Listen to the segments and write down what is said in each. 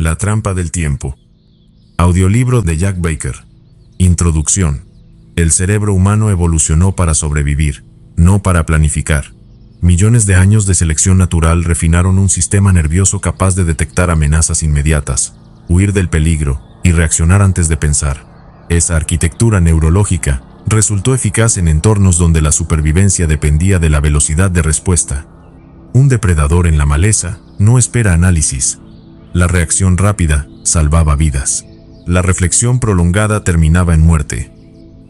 La trampa del tiempo. Audiolibro de Jack Baker. Introducción. El cerebro humano evolucionó para sobrevivir, no para planificar. Millones de años de selección natural refinaron un sistema nervioso capaz de detectar amenazas inmediatas, huir del peligro y reaccionar antes de pensar. Esa arquitectura neurológica resultó eficaz en entornos donde la supervivencia dependía de la velocidad de respuesta. Un depredador en la maleza no espera análisis. La reacción rápida salvaba vidas. La reflexión prolongada terminaba en muerte.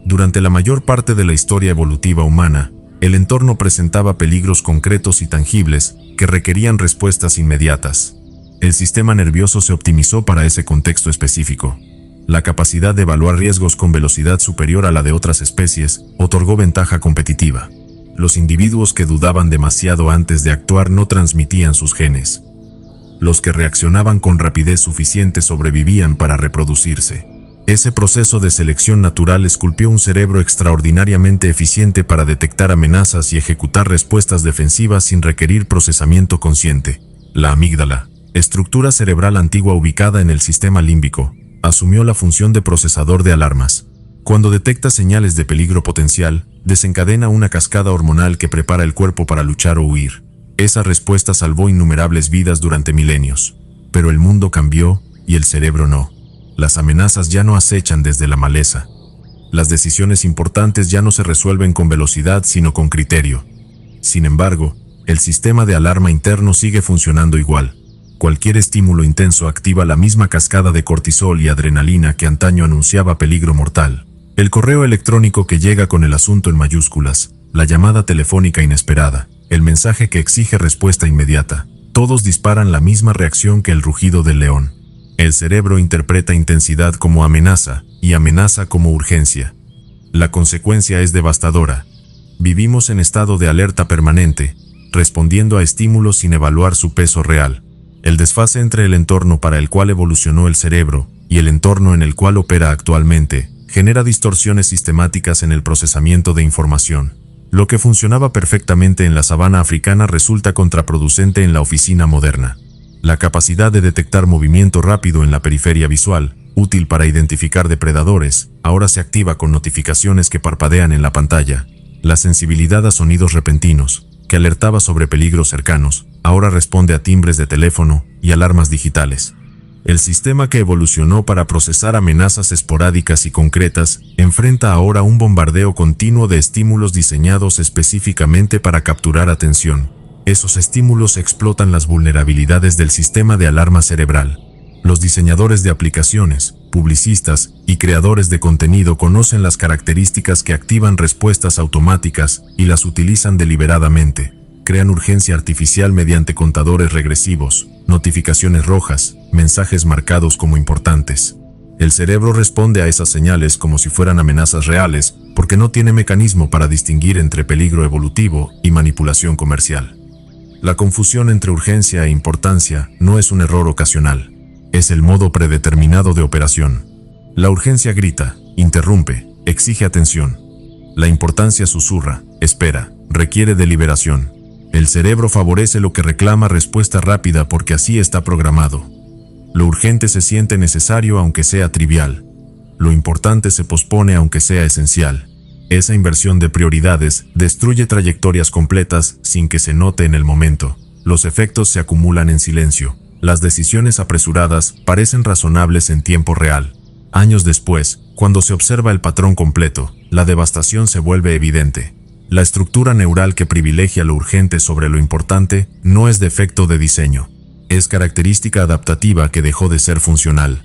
Durante la mayor parte de la historia evolutiva humana, el entorno presentaba peligros concretos y tangibles que requerían respuestas inmediatas. El sistema nervioso se optimizó para ese contexto específico. La capacidad de evaluar riesgos con velocidad superior a la de otras especies otorgó ventaja competitiva. Los individuos que dudaban demasiado antes de actuar no transmitían sus genes. Los que reaccionaban con rapidez suficiente sobrevivían para reproducirse. Ese proceso de selección natural esculpió un cerebro extraordinariamente eficiente para detectar amenazas y ejecutar respuestas defensivas sin requerir procesamiento consciente. La amígdala, estructura cerebral antigua ubicada en el sistema límbico, asumió la función de procesador de alarmas. Cuando detecta señales de peligro potencial, desencadena una cascada hormonal que prepara el cuerpo para luchar o huir. Esa respuesta salvó innumerables vidas durante milenios. Pero el mundo cambió y el cerebro no. Las amenazas ya no acechan desde la maleza. Las decisiones importantes ya no se resuelven con velocidad sino con criterio. Sin embargo, el sistema de alarma interno sigue funcionando igual. Cualquier estímulo intenso activa la misma cascada de cortisol y adrenalina que antaño anunciaba peligro mortal. El correo electrónico que llega con el asunto en mayúsculas, la llamada telefónica inesperada, el mensaje que exige respuesta inmediata, todos disparan la misma reacción que el rugido del león. El cerebro interpreta intensidad como amenaza y amenaza como urgencia. La consecuencia es devastadora. Vivimos en estado de alerta permanente, respondiendo a estímulos sin evaluar su peso real. El desfase entre el entorno para el cual evolucionó el cerebro y el entorno en el cual opera actualmente genera distorsiones sistemáticas en el procesamiento de información. Lo que funcionaba perfectamente en la sabana africana resulta contraproducente en la oficina moderna. La capacidad de detectar movimiento rápido en la periferia visual, útil para identificar depredadores, ahora se activa con notificaciones que parpadean en la pantalla. La sensibilidad a sonidos repentinos, que alertaba sobre peligros cercanos, ahora responde a timbres de teléfono y alarmas digitales. El sistema que evolucionó para procesar amenazas esporádicas y concretas enfrenta ahora un bombardeo continuo de estímulos diseñados específicamente para capturar atención. Esos estímulos explotan las vulnerabilidades del sistema de alarma cerebral. Los diseñadores de aplicaciones, publicistas y creadores de contenido conocen las características que activan respuestas automáticas y las utilizan deliberadamente. Crean urgencia artificial mediante contadores regresivos, notificaciones rojas, mensajes marcados como importantes. El cerebro responde a esas señales como si fueran amenazas reales, porque no tiene mecanismo para distinguir entre peligro evolutivo y manipulación comercial. La confusión entre urgencia e importancia no es un error ocasional. Es el modo predeterminado de operación. La urgencia grita, interrumpe, exige atención. La importancia susurra, espera, requiere deliberación. El cerebro favorece lo que reclama respuesta rápida porque así está programado. Lo urgente se siente necesario aunque sea trivial. Lo importante se pospone aunque sea esencial. Esa inversión de prioridades destruye trayectorias completas sin que se note en el momento. Los efectos se acumulan en silencio. Las decisiones apresuradas parecen razonables en tiempo real. Años después, cuando se observa el patrón completo, la devastación se vuelve evidente. La estructura neural que privilegia lo urgente sobre lo importante no es defecto de diseño. Es característica adaptativa que dejó de ser funcional.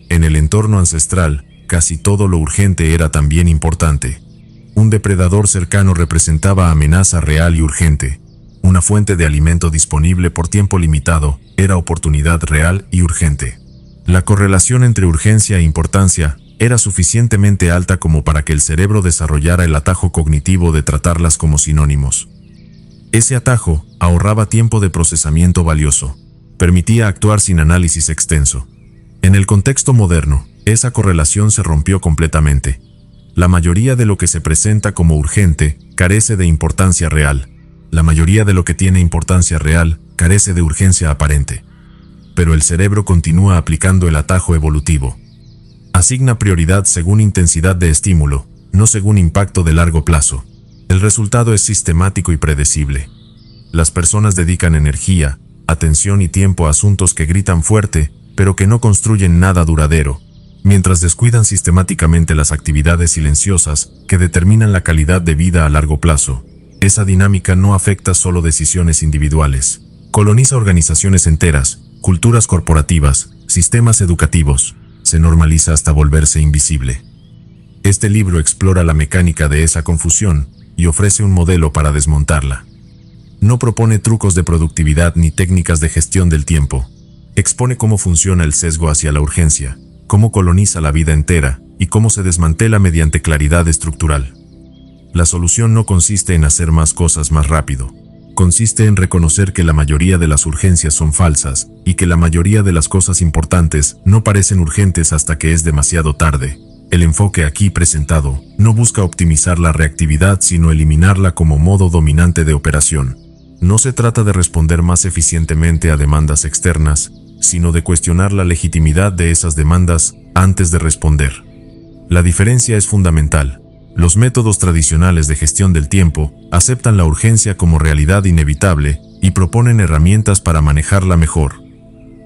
En el entorno ancestral, casi todo lo urgente era también importante. Un depredador cercano representaba amenaza real y urgente. Una fuente de alimento disponible por tiempo limitado era oportunidad real y urgente. La correlación entre urgencia e importancia era suficientemente alta como para que el cerebro desarrollara el atajo cognitivo de tratarlas como sinónimos. Ese atajo ahorraba tiempo de procesamiento valioso, permitía actuar sin análisis extenso. En el contexto moderno, esa correlación se rompió completamente. La mayoría de lo que se presenta como urgente carece de importancia real. La mayoría de lo que tiene importancia real carece de urgencia aparente. pero el cerebro continúa aplicando el atajo evolutivo. Asigna prioridad según intensidad de estímulo, no según impacto de largo plazo. El resultado es sistemático y predecible. Las personas dedican energía, atención y tiempo a asuntos que gritan fuerte, pero que no construyen nada duradero, mientras descuidan sistemáticamente las actividades silenciosas que determinan la calidad de vida a largo plazo. Esa dinámica no afecta solo decisiones individuales. Coloniza organizaciones enteras, culturas corporativas, sistemas educativos. Se normaliza hasta volverse invisible. Este libro explora la mecánica de esa confusión y ofrece un modelo para desmontarla. No propone trucos de productividad ni técnicas de gestión del tiempo. Expone cómo funciona el sesgo hacia la urgencia, cómo coloniza la vida entera y cómo se desmantela mediante claridad estructural. La solución no consiste en hacer más cosas más rápido. Consiste en reconocer que la mayoría de las urgencias son falsas y que la mayoría de las cosas importantes no parecen urgentes hasta que es demasiado tarde. El enfoque aquí presentado no busca optimizar la reactividad sino eliminarla como modo dominante de operación. No se trata de responder más eficientemente a demandas externas, sino de cuestionar la legitimidad de esas demandas antes de responder. La diferencia es fundamental. Los métodos tradicionales de gestión del tiempo aceptan la urgencia como realidad inevitable y proponen herramientas para manejarla mejor.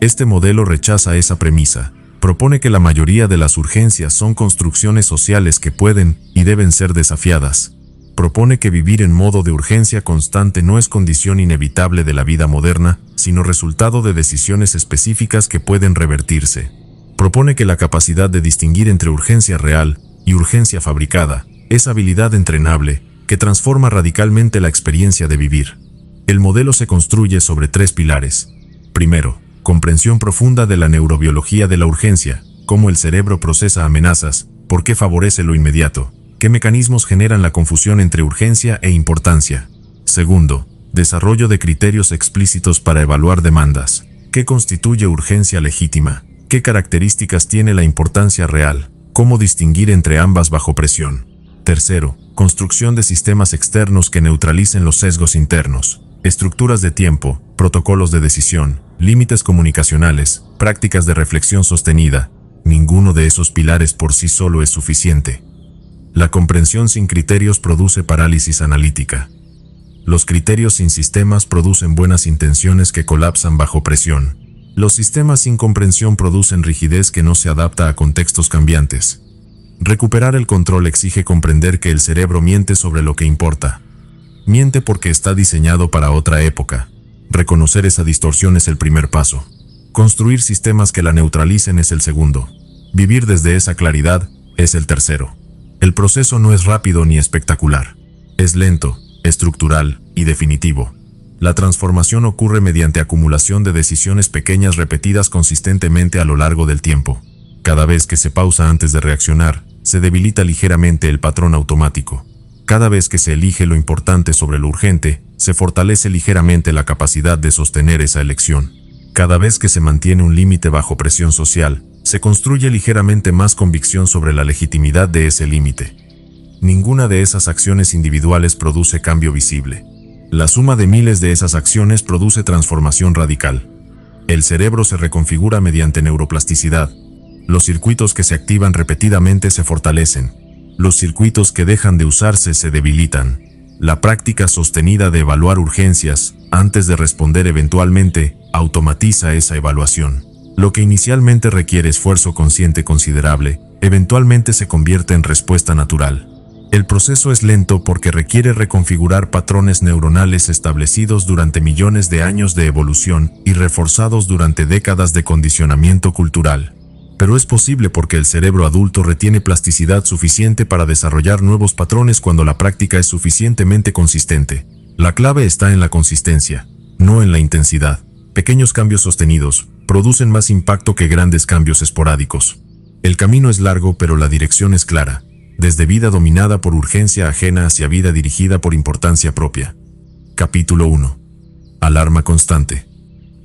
Este modelo rechaza esa premisa. Propone que la mayoría de las urgencias son construcciones sociales que pueden y deben ser desafiadas. Propone que vivir en modo de urgencia constante no es condición inevitable de la vida moderna, sino resultado de decisiones específicas que pueden revertirse. Propone que la capacidad de distinguir entre urgencia real y urgencia fabricada es habilidad entrenable que transforma radicalmente la experiencia de vivir. El modelo se construye sobre 3 pilares. Primero, comprensión profunda de la neurobiología de la urgencia, cómo el cerebro procesa amenazas, por qué favorece lo inmediato, qué mecanismos generan la confusión entre urgencia e importancia. Segundo, desarrollo de criterios explícitos para evaluar demandas. ¿Qué constituye urgencia legítima? ¿Qué características tiene la importancia real? ¿Cómo distinguir entre ambas bajo presión? Tercero, construcción de sistemas externos que neutralicen los sesgos internos. Estructuras de tiempo, protocolos de decisión, límites comunicacionales, prácticas de reflexión sostenida. Ninguno de esos pilares por sí solo es suficiente. La comprensión sin criterios produce parálisis analítica. Los criterios sin sistemas producen buenas intenciones que colapsan bajo presión. Los sistemas sin comprensión producen rigidez que no se adapta a contextos cambiantes. Recuperar el control exige comprender que el cerebro miente sobre lo que importa. Miente porque está diseñado para otra época. Reconocer esa distorsión es el primer paso. Construir sistemas que la neutralicen es el segundo. Vivir desde esa claridad es el tercero. El proceso no es rápido ni espectacular. Es lento, estructural y definitivo. La transformación ocurre mediante acumulación de decisiones pequeñas repetidas consistentemente a lo largo del tiempo. Cada vez que se pausa antes de reaccionar, se debilita ligeramente el patrón automático. Cada vez que se elige lo importante sobre lo urgente, se fortalece ligeramente la capacidad de sostener esa elección. Cada vez que se mantiene un límite bajo presión social, se construye ligeramente más convicción sobre la legitimidad de ese límite. Ninguna de esas acciones individuales produce cambio visible. La suma de miles de esas acciones produce transformación radical. El cerebro se reconfigura mediante neuroplasticidad. Los circuitos que se activan repetidamente se fortalecen. Los circuitos que dejan de usarse se debilitan. La práctica sostenida de evaluar urgencias, antes de responder eventualmente, automatiza esa evaluación. Lo que inicialmente requiere esfuerzo consciente considerable, eventualmente se convierte en respuesta natural. El proceso es lento porque requiere reconfigurar patrones neuronales establecidos durante millones de años de evolución y reforzados durante décadas de condicionamiento cultural. Pero es posible porque el cerebro adulto retiene plasticidad suficiente para desarrollar nuevos patrones cuando la práctica es suficientemente consistente. La clave está en la consistencia, no en la intensidad. Pequeños cambios sostenidos producen más impacto que grandes cambios esporádicos. El camino es largo, pero la dirección es clara. Desde vida dominada por urgencia ajena hacia vida dirigida por importancia propia. Capítulo 1. Alarma constante.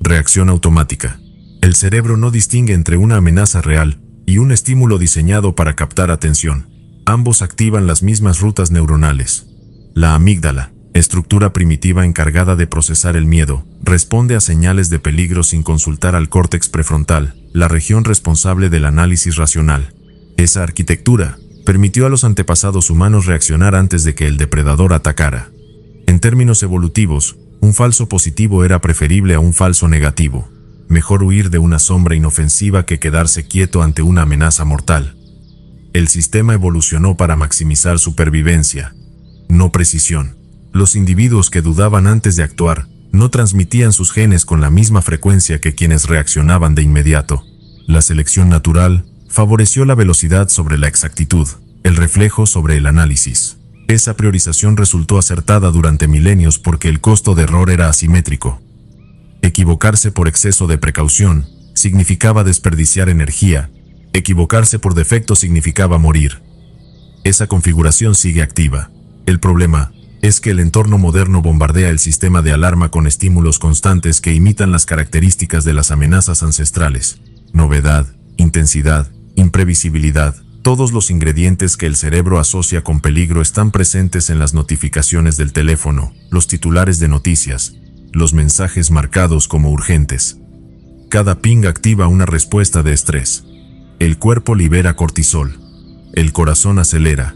Reacción automática. El cerebro no distingue entre una amenaza real y un estímulo diseñado para captar atención. Ambos activan las mismas rutas neuronales. La amígdala, estructura primitiva encargada de procesar el miedo, responde a señales de peligro sin consultar al córtex prefrontal, la región responsable del análisis racional. Esa arquitectura permitió a los antepasados humanos reaccionar antes de que el depredador atacara. En términos evolutivos, un falso positivo era preferible a un falso negativo. Mejor huir de una sombra inofensiva que quedarse quieto ante una amenaza mortal. El sistema evolucionó para maximizar supervivencia, no precisión. Los individuos que dudaban antes de actuar no transmitían sus genes con la misma frecuencia que quienes reaccionaban de inmediato. La selección natural favoreció la velocidad sobre la exactitud, el reflejo sobre el análisis. Esa priorización resultó acertada durante milenios porque el costo de error era asimétrico. Equivocarse por exceso de precaución significaba desperdiciar energía, equivocarse por defecto significaba morir. Esa configuración sigue activa. El problema es que el entorno moderno bombardea el sistema de alarma con estímulos constantes que imitan las características de las amenazas ancestrales. Novedad, intensidad, imprevisibilidad, todos los ingredientes que el cerebro asocia con peligro están presentes en las notificaciones del teléfono, los titulares de noticias, los mensajes marcados como urgentes. Cada ping activa una respuesta de estrés. El cuerpo libera cortisol. El corazón acelera.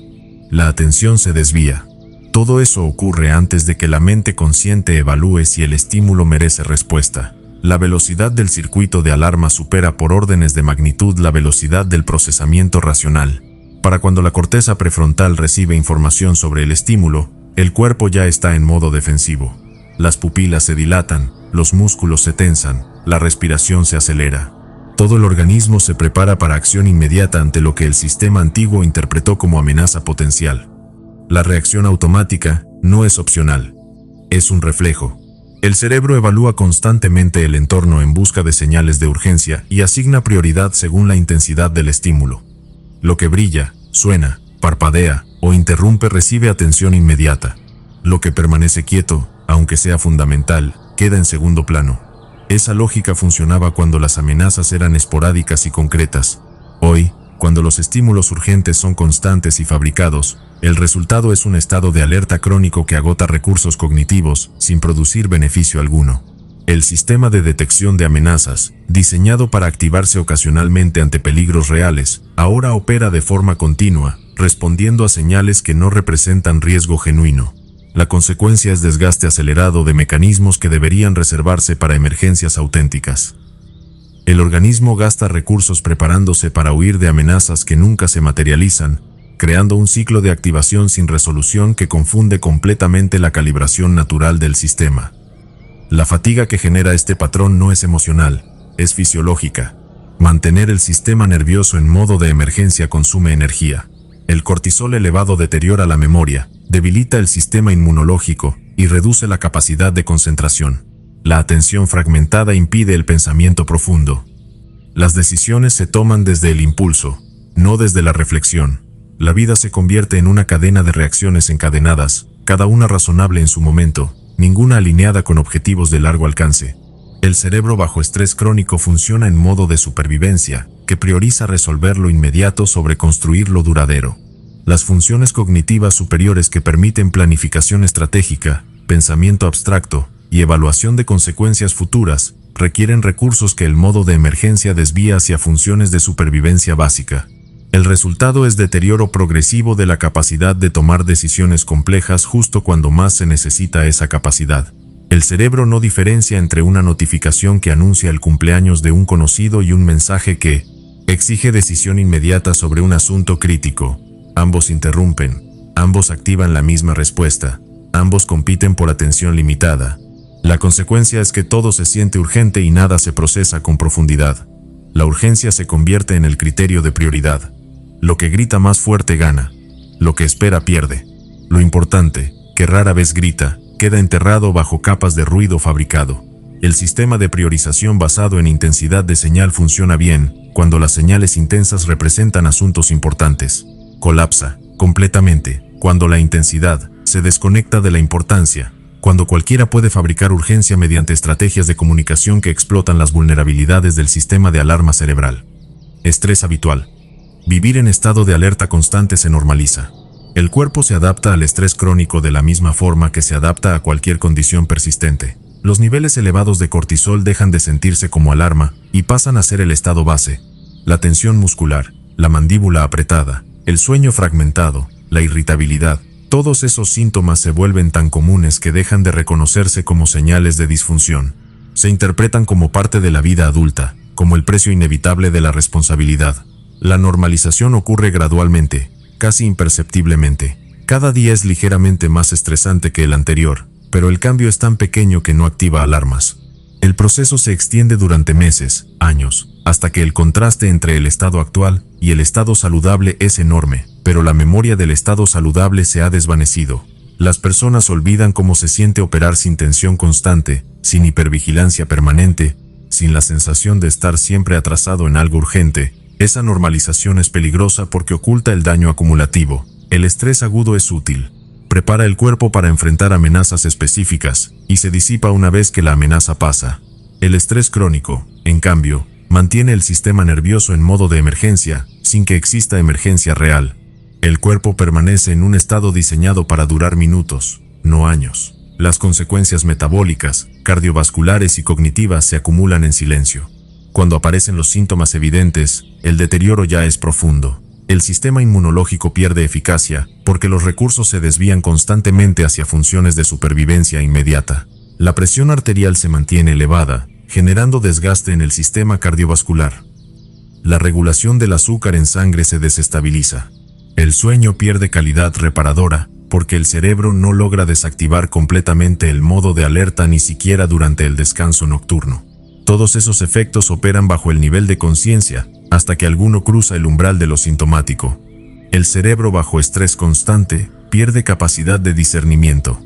La atención se desvía. Todo eso ocurre antes de que la mente consciente evalúe si el estímulo merece respuesta. La velocidad del circuito de alarma supera por órdenes de magnitud la velocidad del procesamiento racional. Para cuando la corteza prefrontal recibe información sobre el estímulo, el cuerpo ya está en modo defensivo. Las pupilas se dilatan, los músculos se tensan, la respiración se acelera. Todo el organismo se prepara para acción inmediata ante lo que el sistema antiguo interpretó como amenaza potencial. La reacción automática no es opcional, es un reflejo. El cerebro evalúa constantemente el entorno en busca de señales de urgencia y asigna prioridad según la intensidad del estímulo. Lo que brilla, suena, parpadea o interrumpe recibe atención inmediata. Lo que permanece quieto, aunque sea fundamental, queda en segundo plano. Esa lógica funcionaba cuando las amenazas eran esporádicas y concretas. Hoy, cuando los estímulos urgentes son constantes y fabricados, el resultado es un estado de alerta crónico que agota recursos cognitivos sin producir beneficio alguno. El sistema de detección de amenazas, diseñado para activarse ocasionalmente ante peligros reales, ahora opera de forma continua, respondiendo a señales que no representan riesgo genuino. La consecuencia es desgaste acelerado de mecanismos que deberían reservarse para emergencias auténticas. El organismo gasta recursos preparándose para huir de amenazas que nunca se materializan, creando un ciclo de activación sin resolución que confunde completamente la calibración natural del sistema. La fatiga que genera este patrón no es emocional, es fisiológica. Mantener el sistema nervioso en modo de emergencia consume energía. El cortisol elevado deteriora la memoria, debilita el sistema inmunológico y reduce la capacidad de concentración. La atención fragmentada impide el pensamiento profundo. Las decisiones se toman desde el impulso, no desde la reflexión. La vida se convierte en una cadena de reacciones encadenadas, cada una razonable en su momento, ninguna alineada con objetivos de largo alcance. El cerebro bajo estrés crónico funciona en modo de supervivencia, que prioriza resolver lo inmediato sobre construir lo duradero. Las funciones cognitivas superiores que permiten planificación estratégica, pensamiento abstracto y evaluación de consecuencias futuras, requieren recursos que el modo de emergencia desvía hacia funciones de supervivencia básica. El resultado es deterioro progresivo de la capacidad de tomar decisiones complejas justo cuando más se necesita esa capacidad. El cerebro no diferencia entre una notificación que anuncia el cumpleaños de un conocido y un mensaje que exige decisión inmediata sobre un asunto crítico. Ambos interrumpen, ambos activan la misma respuesta, ambos compiten por atención limitada. La consecuencia es que todo se siente urgente y nada se procesa con profundidad. La urgencia se convierte en el criterio de prioridad. Lo que grita más fuerte gana. Lo que espera pierde. Lo importante, que rara vez grita, queda enterrado bajo capas de ruido fabricado. El sistema de priorización basado en intensidad de señal funciona bien cuando las señales intensas representan asuntos importantes. Colapsa completamente cuando la intensidad se desconecta de la importancia, cuando cualquiera puede fabricar urgencia mediante estrategias de comunicación que explotan las vulnerabilidades del sistema de alarma cerebral. Estrés habitual. Vivir en estado de alerta constante se normaliza. El cuerpo se adapta al estrés crónico de la misma forma que se adapta a cualquier condición persistente. Los niveles elevados de cortisol dejan de sentirse como alarma y pasan a ser el estado base. La tensión muscular, la mandíbula apretada, el sueño fragmentado, la irritabilidad, todos esos síntomas se vuelven tan comunes que dejan de reconocerse como señales de disfunción. Se interpretan como parte de la vida adulta, como el precio inevitable de la responsabilidad. La normalización ocurre gradualmente, casi imperceptiblemente. Cada día es ligeramente más estresante que el anterior, pero el cambio es tan pequeño que no activa alarmas. El proceso se extiende durante meses, años, hasta que el contraste entre el estado actual y el estado saludable es enorme, pero la memoria del estado saludable se ha desvanecido. Las personas olvidan cómo se siente operar sin tensión constante, sin hipervigilancia permanente, sin la sensación de estar siempre atrasado en algo urgente. Esa normalización es peligrosa porque oculta el daño acumulativo. El estrés agudo es útil. Prepara el cuerpo para enfrentar amenazas específicas y se disipa una vez que la amenaza pasa. El estrés crónico, en cambio, mantiene el sistema nervioso en modo de emergencia, sin que exista emergencia real. El cuerpo permanece en un estado diseñado para durar minutos, no años. Las consecuencias metabólicas, cardiovasculares y cognitivas se acumulan en silencio. Cuando aparecen los síntomas evidentes, el deterioro ya es profundo. El sistema inmunológico pierde eficacia porque los recursos se desvían constantemente hacia funciones de supervivencia inmediata. La presión arterial se mantiene elevada, generando desgaste en el sistema cardiovascular. La regulación del azúcar en sangre se desestabiliza. El sueño pierde calidad reparadora porque el cerebro no logra desactivar completamente el modo de alerta ni siquiera durante el descanso nocturno. Todos esos efectos operan bajo el nivel de conciencia, hasta que alguno cruza el umbral de lo sintomático. El cerebro bajo estrés constante pierde capacidad de discernimiento.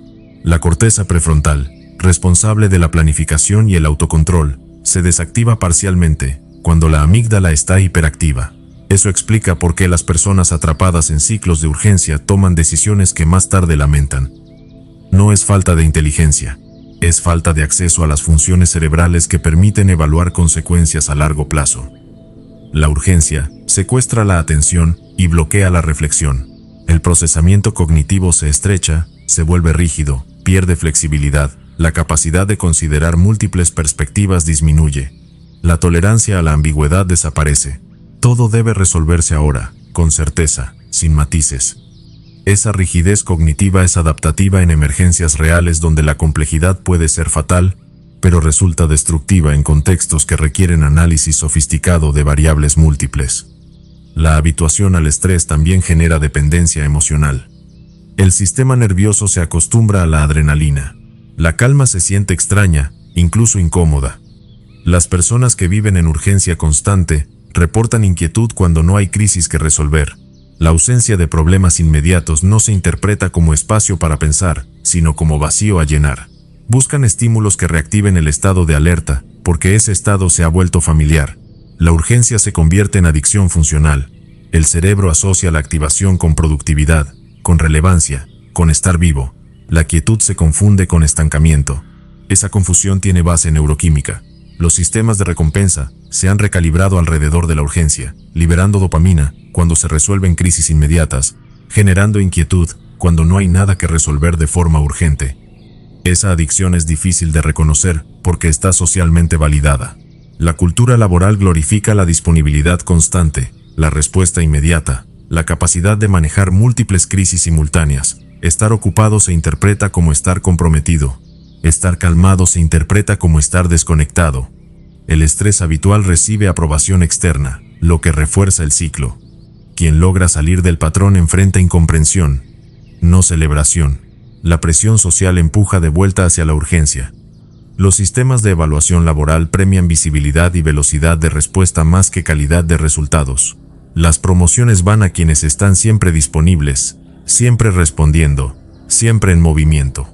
La corteza prefrontal, responsable de la planificación y el autocontrol, se desactiva parcialmente cuando la amígdala está hiperactiva. Eso explica por qué las personas atrapadas en ciclos de urgencia toman decisiones que más tarde lamentan. No es falta de inteligencia. Es falta de acceso a las funciones cerebrales que permiten evaluar consecuencias a largo plazo. La urgencia secuestra la atención y bloquea la reflexión. El procesamiento cognitivo se estrecha, se vuelve rígido, pierde flexibilidad, la capacidad de considerar múltiples perspectivas disminuye. La tolerancia a la ambigüedad desaparece. Todo debe resolverse ahora, con certeza, sin matices. Esa rigidez cognitiva es adaptativa en emergencias reales donde la complejidad puede ser fatal, pero resulta destructiva en contextos que requieren análisis sofisticado de variables múltiples. La habituación al estrés también genera dependencia emocional. El sistema nervioso se acostumbra a la adrenalina. La calma se siente extraña, incluso incómoda. Las personas que viven en urgencia constante reportan inquietud cuando no hay crisis que resolver. La ausencia de problemas inmediatos no se interpreta como espacio para pensar, sino como vacío a llenar. Buscan estímulos que reactiven el estado de alerta, porque ese estado se ha vuelto familiar. La urgencia se convierte en adicción funcional. El cerebro asocia la activación con productividad, con relevancia, con estar vivo. La quietud se confunde con estancamiento. Esa confusión tiene base neuroquímica. Los sistemas de recompensa se han recalibrado alrededor de la urgencia, liberando dopamina cuando se resuelven crisis inmediatas, generando inquietud cuando no hay nada que resolver de forma urgente. Esa adicción es difícil de reconocer porque está socialmente validada. La cultura laboral glorifica la disponibilidad constante, la respuesta inmediata, la capacidad de manejar múltiples crisis simultáneas. Estar ocupado se interpreta como estar comprometido. Estar calmado se interpreta como estar desconectado. El estrés habitual recibe aprobación externa, lo que refuerza el ciclo. Quien logra salir del patrón enfrenta incomprensión, no celebración. La presión social empuja de vuelta hacia la urgencia. Los sistemas de evaluación laboral premian visibilidad y velocidad de respuesta más que calidad de resultados. Las promociones van a quienes están siempre disponibles, siempre respondiendo, siempre en movimiento.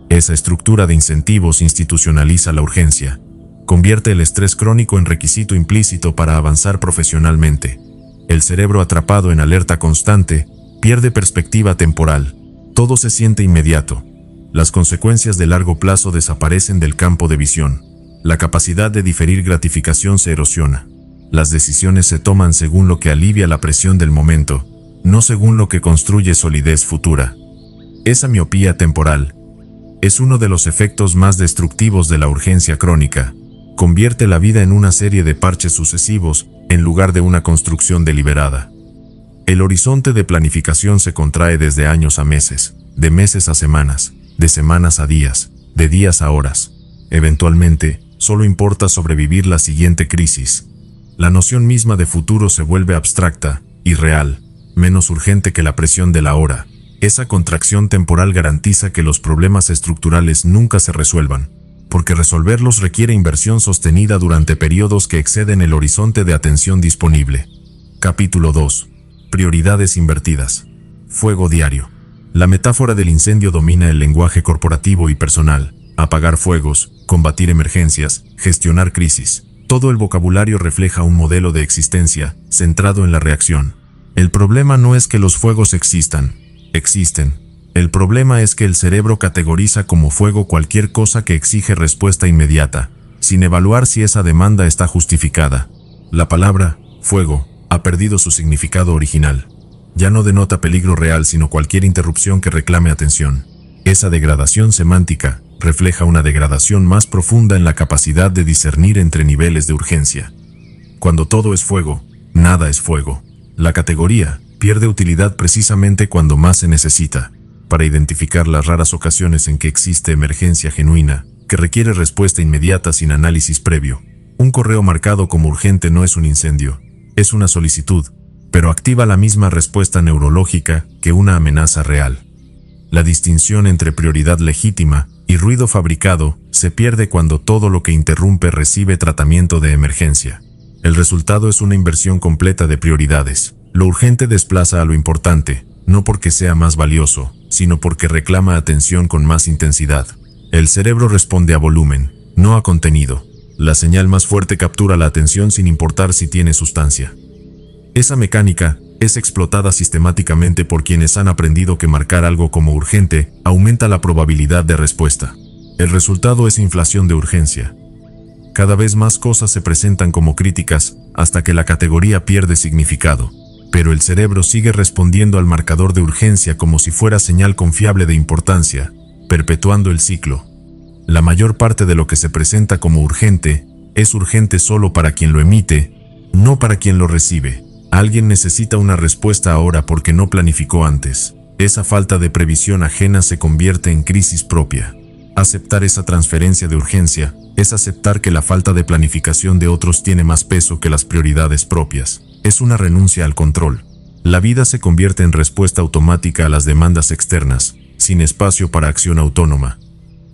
Esa estructura de incentivos institucionaliza la urgencia. Convierte el estrés crónico en requisito implícito para avanzar profesionalmente. El cerebro atrapado en alerta constante pierde perspectiva temporal. Todo se siente inmediato. Las consecuencias de largo plazo desaparecen del campo de visión. La capacidad de diferir gratificación se erosiona. Las decisiones se toman según lo que alivia la presión del momento, no según lo que construye solidez futura. Esa miopía temporal es uno de los efectos más destructivos de la urgencia crónica. Convierte la vida en una serie de parches sucesivos en lugar de una construcción deliberada. El horizonte de planificación se contrae desde años a meses, de meses a semanas, de semanas a días, de días a horas. Eventualmente, solo importa sobrevivir la siguiente crisis. La noción misma de futuro se vuelve abstracta, irreal, menos urgente que la presión de la hora. Esa contracción temporal garantiza que los problemas estructurales nunca se resuelvan, porque resolverlos requiere inversión sostenida durante periodos que exceden el horizonte de atención disponible. Capítulo 2. Prioridades invertidas. Fuego diario. La metáfora del incendio domina el lenguaje corporativo y personal. Apagar fuegos, combatir emergencias, gestionar crisis. Todo el vocabulario refleja un modelo de existencia centrado en la reacción. El problema no es que los fuegos existan. Existen. El problema es que el cerebro categoriza como fuego cualquier cosa que exige respuesta inmediata, sin evaluar si esa demanda está justificada. La palabra fuego ha perdido su significado original. Ya no denota peligro real, sino cualquier interrupción que reclame atención. Esa degradación semántica refleja una degradación más profunda en la capacidad de discernir entre niveles de urgencia. Cuando todo es fuego, nada es fuego. La categoría pierde utilidad precisamente cuando más se necesita, para identificar las raras ocasiones en que existe emergencia genuina, que requiere respuesta inmediata sin análisis previo. Un correo marcado como urgente no es un incendio, es una solicitud, pero activa la misma respuesta neurológica que una amenaza real. La distinción entre prioridad legítima y ruido fabricado se pierde cuando todo lo que interrumpe recibe tratamiento de emergencia. El resultado es una inversión completa de prioridades. Lo urgente desplaza a lo importante, no porque sea más valioso, sino porque reclama atención con más intensidad. El cerebro responde a volumen, no a contenido. La señal más fuerte captura la atención sin importar si tiene sustancia. Esa mecánica es explotada sistemáticamente por quienes han aprendido que marcar algo como urgente aumenta la probabilidad de respuesta. El resultado es inflación de urgencia. Cada vez más cosas se presentan como críticas hasta que la categoría pierde significado. Pero el cerebro sigue respondiendo al marcador de urgencia como si fuera señal confiable de importancia, perpetuando el ciclo. La mayor parte de lo que se presenta como urgente es urgente solo para quien lo emite, no para quien lo recibe. Alguien necesita una respuesta ahora porque no planificó antes. Esa falta de previsión ajena se convierte en crisis propia. Aceptar esa transferencia de urgencia es aceptar que la falta de planificación de otros tiene más peso que las prioridades propias. Es una renuncia al control. La vida se convierte en respuesta automática a las demandas externas, sin espacio para acción autónoma.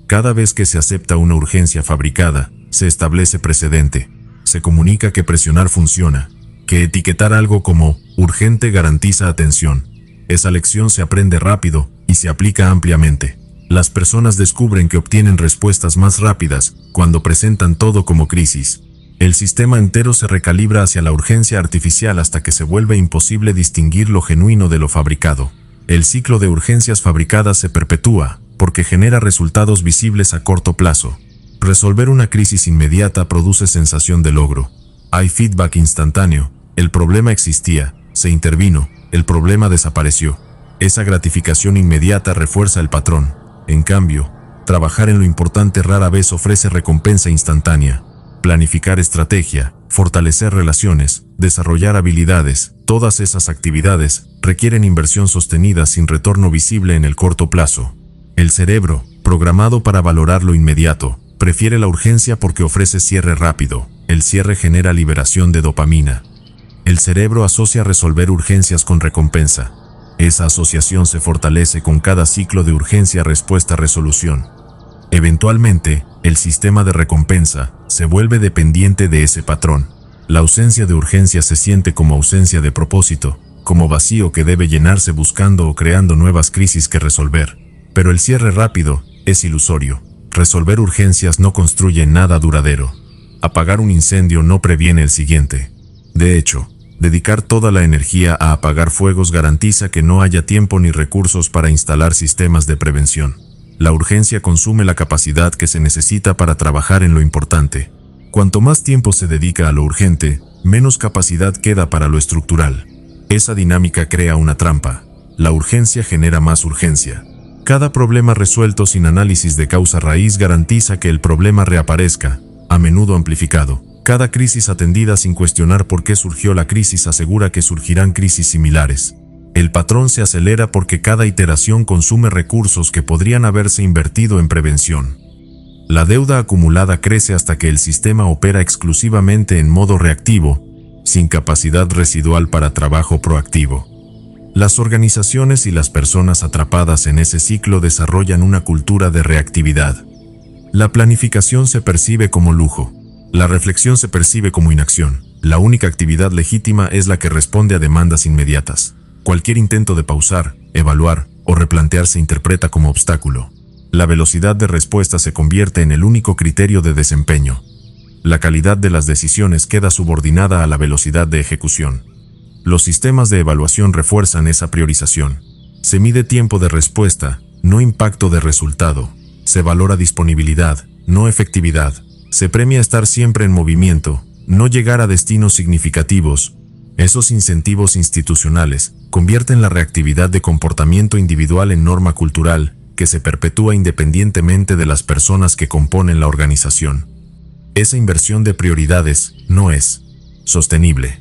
Cada vez que se acepta una urgencia fabricada, se establece precedente. Se comunica que presionar funciona, que etiquetar algo como urgente garantiza atención. Esa lección se aprende rápido y se aplica ampliamente. Las personas descubren que obtienen respuestas más rápidas cuando presentan todo como crisis. El sistema entero se recalibra hacia la urgencia artificial hasta que se vuelve imposible distinguir lo genuino de lo fabricado. El ciclo de urgencias fabricadas se perpetúa, porque genera resultados visibles a corto plazo. Resolver una crisis inmediata produce sensación de logro. Hay feedback instantáneo. El problema existía, se intervino, el problema desapareció. Esa gratificación inmediata refuerza el patrón. En cambio, trabajar en lo importante rara vez ofrece recompensa instantánea. Planificar estrategia, fortalecer relaciones, desarrollar habilidades, todas esas actividades requieren inversión sostenida sin retorno visible en el corto plazo. El cerebro, programado para valorar lo inmediato, prefiere la urgencia porque ofrece cierre rápido. El cierre genera liberación de dopamina. El cerebro asocia resolver urgencias con recompensa. Esa asociación se fortalece con cada ciclo de urgencia-respuesta-resolución. Eventualmente, el sistema de recompensa se vuelve dependiente de ese patrón. La ausencia de urgencia se siente como ausencia de propósito, como vacío que debe llenarse buscando o creando nuevas crisis que resolver. Pero el cierre rápido es ilusorio. Resolver urgencias no construye nada duradero. Apagar un incendio no previene el siguiente. De hecho, dedicar toda la energía a apagar fuegos garantiza que no haya tiempo ni recursos para instalar sistemas de prevención. La urgencia consume la capacidad que se necesita para trabajar en lo importante. Cuanto más tiempo se dedica a lo urgente, menos capacidad queda para lo estructural. Esa dinámica crea una trampa. La urgencia genera más urgencia. Cada problema resuelto sin análisis de causa raíz garantiza que el problema reaparezca, a menudo amplificado. Cada crisis atendida sin cuestionar por qué surgió la crisis asegura que surgirán crisis similares. El patrón se acelera porque cada iteración consume recursos que podrían haberse invertido en prevención. La deuda acumulada crece hasta que el sistema opera exclusivamente en modo reactivo, sin capacidad residual para trabajo proactivo. Las organizaciones y las personas atrapadas en ese ciclo desarrollan una cultura de reactividad. La planificación se percibe como lujo. La reflexión se percibe como inacción. La única actividad legítima es la que responde a demandas inmediatas. Cualquier intento de pausar, evaluar o replantear se interpreta como obstáculo. La velocidad de respuesta se convierte en el único criterio de desempeño. La calidad de las decisiones queda subordinada a la velocidad de ejecución. Los sistemas de evaluación refuerzan esa priorización. Se mide tiempo de respuesta, no impacto de resultado. Se valora disponibilidad, no efectividad. Se premia estar siempre en movimiento, no llegar a destinos significativos. Esos incentivos institucionales convierten la reactividad de comportamiento individual en norma cultural, que se perpetúa independientemente de las personas que componen la organización. Esa inversión de prioridades no es sostenible.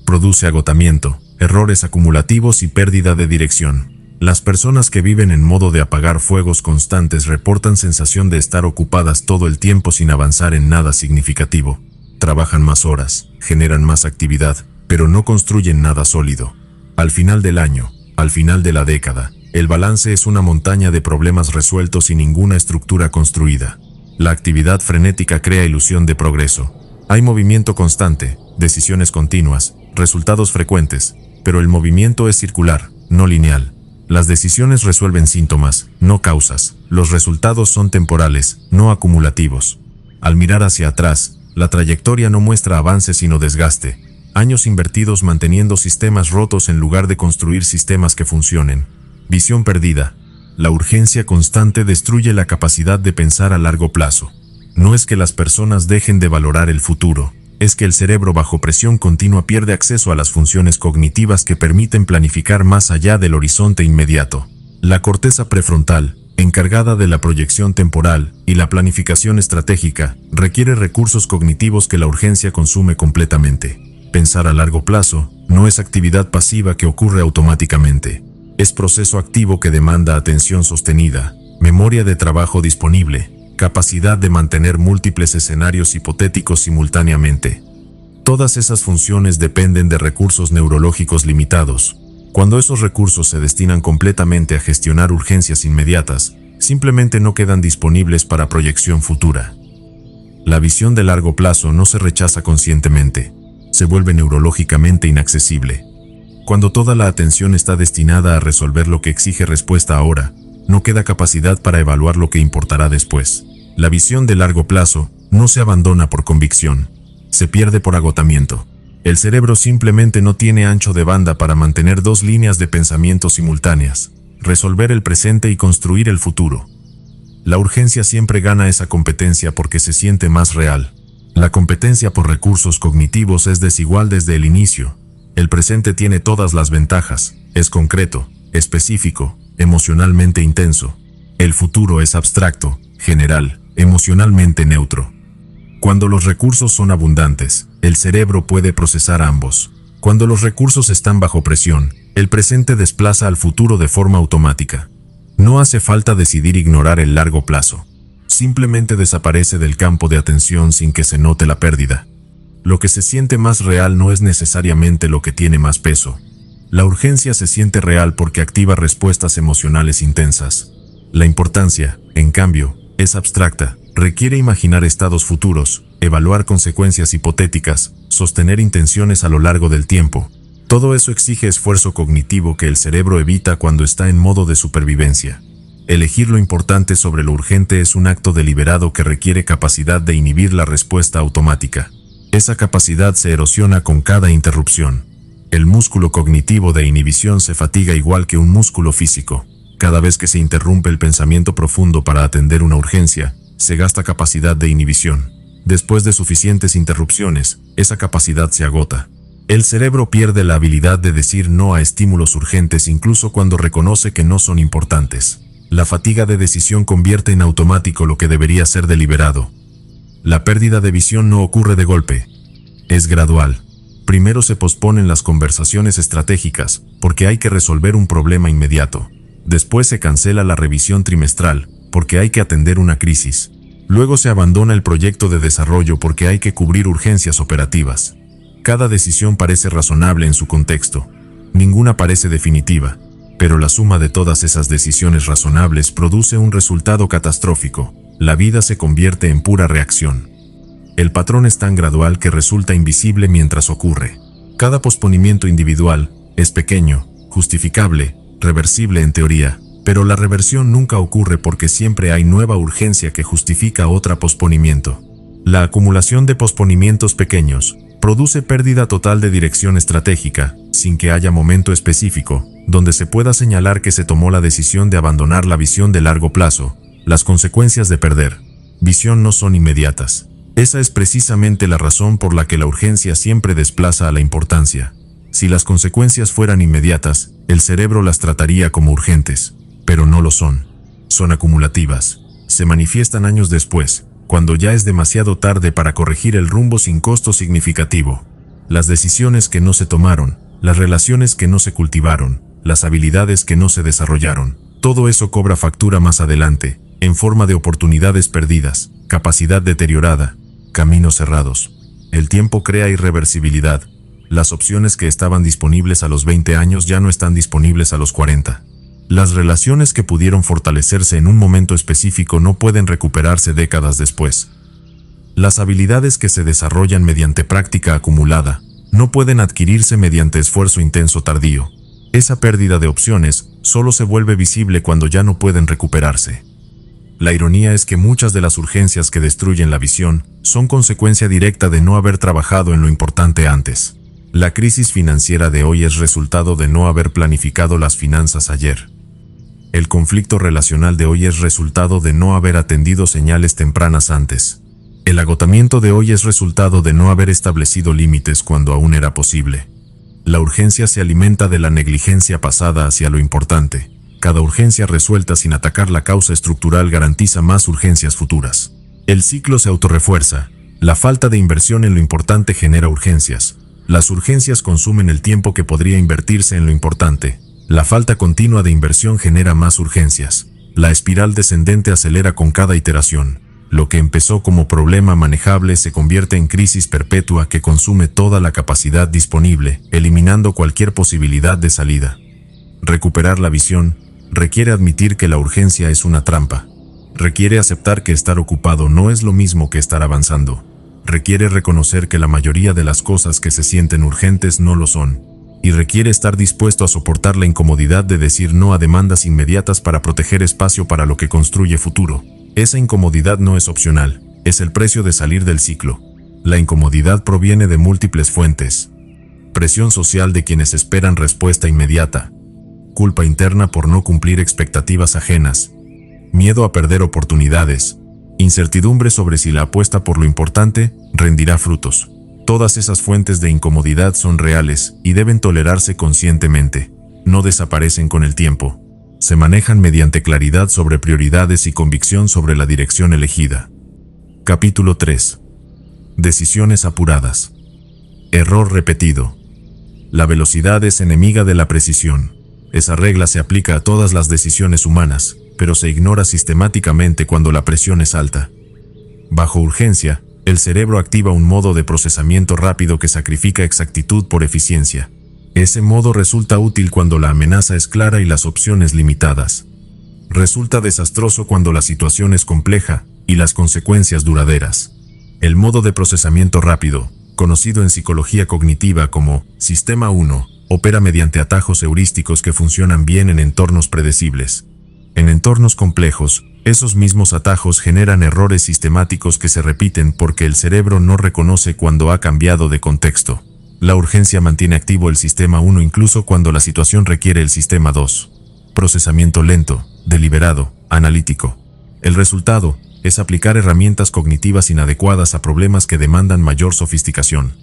Produce agotamiento, errores acumulativos y pérdida de dirección. Las personas que viven en modo de apagar fuegos constantes reportan sensación de estar ocupadas todo el tiempo sin avanzar en nada significativo. Trabajan más horas, generan más actividad, pero no construyen nada sólido. Al final del año, al final de la década, el balance es una montaña de problemas resueltos y ninguna estructura construida. La actividad frenética crea ilusión de progreso. Hay movimiento constante, decisiones continuas, resultados frecuentes, pero el movimiento es circular, no lineal. Las decisiones resuelven síntomas, no causas. Los resultados son temporales, no acumulativos. Al mirar hacia atrás, la trayectoria no muestra avance sino desgaste. Años invertidos manteniendo sistemas rotos en lugar de construir sistemas que funcionen. Visión perdida. La urgencia constante destruye la capacidad de pensar a largo plazo. No es que las personas dejen de valorar el futuro, es que el cerebro bajo presión continua pierde acceso a las funciones cognitivas que permiten planificar más allá del horizonte inmediato. La corteza prefrontal, encargada de la proyección temporal y la planificación estratégica, requiere recursos cognitivos que la urgencia consume completamente. Pensar a largo plazo no es actividad pasiva que ocurre automáticamente. Es proceso activo que demanda atención sostenida, memoria de trabajo disponible, capacidad de mantener múltiples escenarios hipotéticos simultáneamente. Todas esas funciones dependen de recursos neurológicos limitados. Cuando esos recursos se destinan completamente a gestionar urgencias inmediatas, simplemente no quedan disponibles para proyección futura. La visión de largo plazo no se rechaza conscientemente, se vuelve neurológicamente inaccesible. Cuando toda la atención está destinada a resolver lo que exige respuesta ahora, no queda capacidad para evaluar lo que importará después. La visión de largo plazo no se abandona por convicción, se pierde por agotamiento. El cerebro simplemente no tiene ancho de banda para mantener dos líneas de pensamiento simultáneas, resolver el presente y construir el futuro. La urgencia siempre gana esa competencia porque se siente más real. La competencia por recursos cognitivos es desigual desde el inicio. El presente tiene todas las ventajas, es concreto, específico, emocionalmente intenso. El futuro es abstracto, general, emocionalmente neutro. Cuando los recursos son abundantes, el cerebro puede procesar ambos. Cuando los recursos están bajo presión, el presente desplaza al futuro de forma automática. No hace falta decidir ignorar el largo plazo. Simplemente desaparece del campo de atención sin que se note la pérdida. Lo que se siente más real no es necesariamente lo que tiene más peso. La urgencia se siente real porque activa respuestas emocionales intensas. La importancia, en cambio, es abstracta, requiere imaginar estados futuros, evaluar consecuencias hipotéticas, sostener intenciones a lo largo del tiempo. Todo eso exige esfuerzo cognitivo que el cerebro evita cuando está en modo de supervivencia. Elegir lo importante sobre lo urgente es un acto deliberado que requiere capacidad de inhibir la respuesta automática. Esa capacidad se erosiona con cada interrupción. El músculo cognitivo de inhibición se fatiga igual que un músculo físico. Cada vez que se interrumpe el pensamiento profundo para atender una urgencia, se gasta capacidad de inhibición. Después de suficientes interrupciones, esa capacidad se agota. El cerebro pierde la habilidad de decir no a estímulos urgentes incluso cuando reconoce que no son importantes. La fatiga de decisión convierte en automático lo que debería ser deliberado. La pérdida de visión no ocurre de golpe. Es gradual. Primero se posponen las conversaciones estratégicas, porque hay que resolver un problema inmediato. Después se cancela la revisión trimestral, porque hay que atender una crisis. Luego se abandona el proyecto de desarrollo porque hay que cubrir urgencias operativas. Cada decisión parece razonable en su contexto. Ninguna parece definitiva, pero la suma de todas esas decisiones razonables produce un resultado catastrófico. La vida se convierte en pura reacción. El patrón es tan gradual que resulta invisible mientras ocurre. Cada posponimiento individual es pequeño, justificable, reversible en teoría, pero la reversión nunca ocurre porque siempre hay nueva urgencia que justifica otro posponimiento. La acumulación de posponimientos pequeños produce pérdida total de dirección estratégica, sin que haya momento específico, donde se pueda señalar que se tomó la decisión de abandonar la visión de largo plazo. Las consecuencias de perder visión no son inmediatas. Esa es precisamente la razón por la que la urgencia siempre desplaza a la importancia. Si las consecuencias fueran inmediatas, el cerebro las trataría como urgentes, pero no lo son. Son acumulativas. Se manifiestan años después, cuando ya es demasiado tarde para corregir el rumbo sin costo significativo. Las decisiones que no se tomaron, las relaciones que no se cultivaron, las habilidades que no se desarrollaron, todo eso cobra factura más adelante, en forma de oportunidades perdidas, capacidad deteriorada, caminos cerrados. El tiempo crea irreversibilidad. Las opciones que estaban disponibles a los 20 años ya no están disponibles a los 40. Las relaciones que pudieron fortalecerse en un momento específico no pueden recuperarse décadas después. Las habilidades que se desarrollan mediante práctica acumulada no pueden adquirirse mediante esfuerzo intenso tardío. Esa pérdida de opciones solo se vuelve visible cuando ya no pueden recuperarse. La ironía es que muchas de las urgencias que destruyen la visión son consecuencia directa de no haber trabajado en lo importante antes. La crisis financiera de hoy es resultado de no haber planificado las finanzas ayer. El conflicto relacional de hoy es resultado de no haber atendido señales tempranas antes. El agotamiento de hoy es resultado de no haber establecido límites cuando aún era posible. La urgencia se alimenta de la negligencia pasada hacia lo importante. Cada urgencia resuelta sin atacar la causa estructural garantiza más urgencias futuras. El ciclo se autorrefuerza. La falta de inversión en lo importante genera urgencias. Las urgencias consumen el tiempo que podría invertirse en lo importante. La falta continua de inversión genera más urgencias. La espiral descendente acelera con cada iteración. Lo que empezó como problema manejable se convierte en crisis perpetua que consume toda la capacidad disponible, eliminando cualquier posibilidad de salida. Recuperar la visión requiere admitir que la urgencia es una trampa. Requiere aceptar que estar ocupado no es lo mismo que estar avanzando. Requiere reconocer que la mayoría de las cosas que se sienten urgentes no lo son. Y requiere estar dispuesto a soportar la incomodidad de decir no a demandas inmediatas para proteger espacio para lo que construye futuro. Esa incomodidad no es opcional, es el precio de salir del ciclo. La incomodidad proviene de múltiples fuentes. Presión social de quienes esperan respuesta inmediata. Culpa interna por no cumplir expectativas ajenas. Miedo a perder oportunidades. Incertidumbre sobre si la apuesta por lo importante rendirá frutos. Todas esas fuentes de incomodidad son reales y deben tolerarse conscientemente. No desaparecen con el tiempo. Se manejan mediante claridad sobre prioridades y convicción sobre la dirección elegida. Capítulo 3. Decisiones apuradas. Error repetido. La velocidad es enemiga de la precisión. Esa regla se aplica a todas las decisiones humanas, pero se ignora sistemáticamente cuando la presión es alta. Bajo urgencia, el cerebro activa un modo de procesamiento rápido que sacrifica exactitud por eficiencia. Ese modo resulta útil cuando la amenaza es clara y las opciones limitadas. Resulta desastroso cuando la situación es compleja y las consecuencias duraderas. El modo de procesamiento rápido, conocido en psicología cognitiva como Sistema 1, opera mediante atajos heurísticos que funcionan bien en entornos predecibles. En entornos complejos, esos mismos atajos generan errores sistemáticos que se repiten porque el cerebro no reconoce cuando ha cambiado de contexto. La urgencia mantiene activo el sistema 1 incluso cuando la situación requiere el sistema 2. Procesamiento lento, deliberado, analítico. El resultado es aplicar herramientas cognitivas inadecuadas a problemas que demandan mayor sofisticación.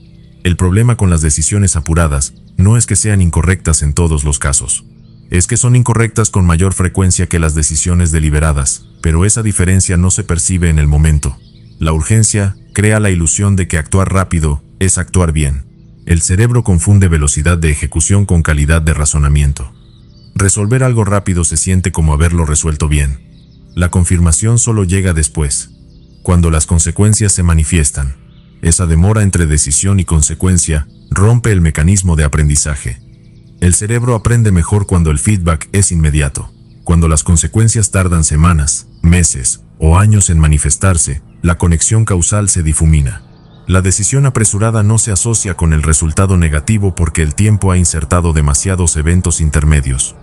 El problema con las decisiones apuradas no es que sean incorrectas en todos los casos. Es que son incorrectas con mayor frecuencia que las decisiones deliberadas, pero esa diferencia no se percibe en el momento. La urgencia crea la ilusión de que actuar rápido es actuar bien. El cerebro confunde velocidad de ejecución con calidad de razonamiento. Resolver algo rápido se siente como haberlo resuelto bien. La confirmación solo llega después, cuando las consecuencias se manifiestan. Esa demora entre decisión y consecuencia rompe el mecanismo de aprendizaje. El cerebro aprende mejor cuando el feedback es inmediato. Cuando las consecuencias tardan semanas, meses o años en manifestarse, la conexión causal se difumina. La decisión apresurada no se asocia con el resultado negativo porque el tiempo ha insertado demasiados eventos intermedios.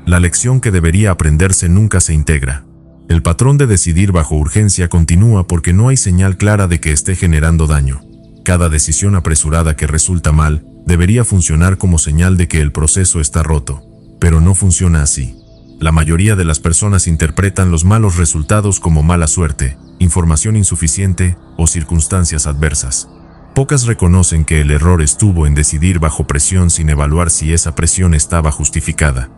La lección que debería aprenderse nunca se integra. El patrón de decidir bajo urgencia continúa porque no hay señal clara de que esté generando daño. Cada decisión apresurada que resulta mal debería funcionar como señal de que el proceso está roto, pero no funciona así. La mayoría de las personas interpretan los malos resultados como mala suerte, información insuficiente o circunstancias adversas. Pocas reconocen que el error estuvo en decidir bajo presión sin evaluar si esa presión estaba justificada.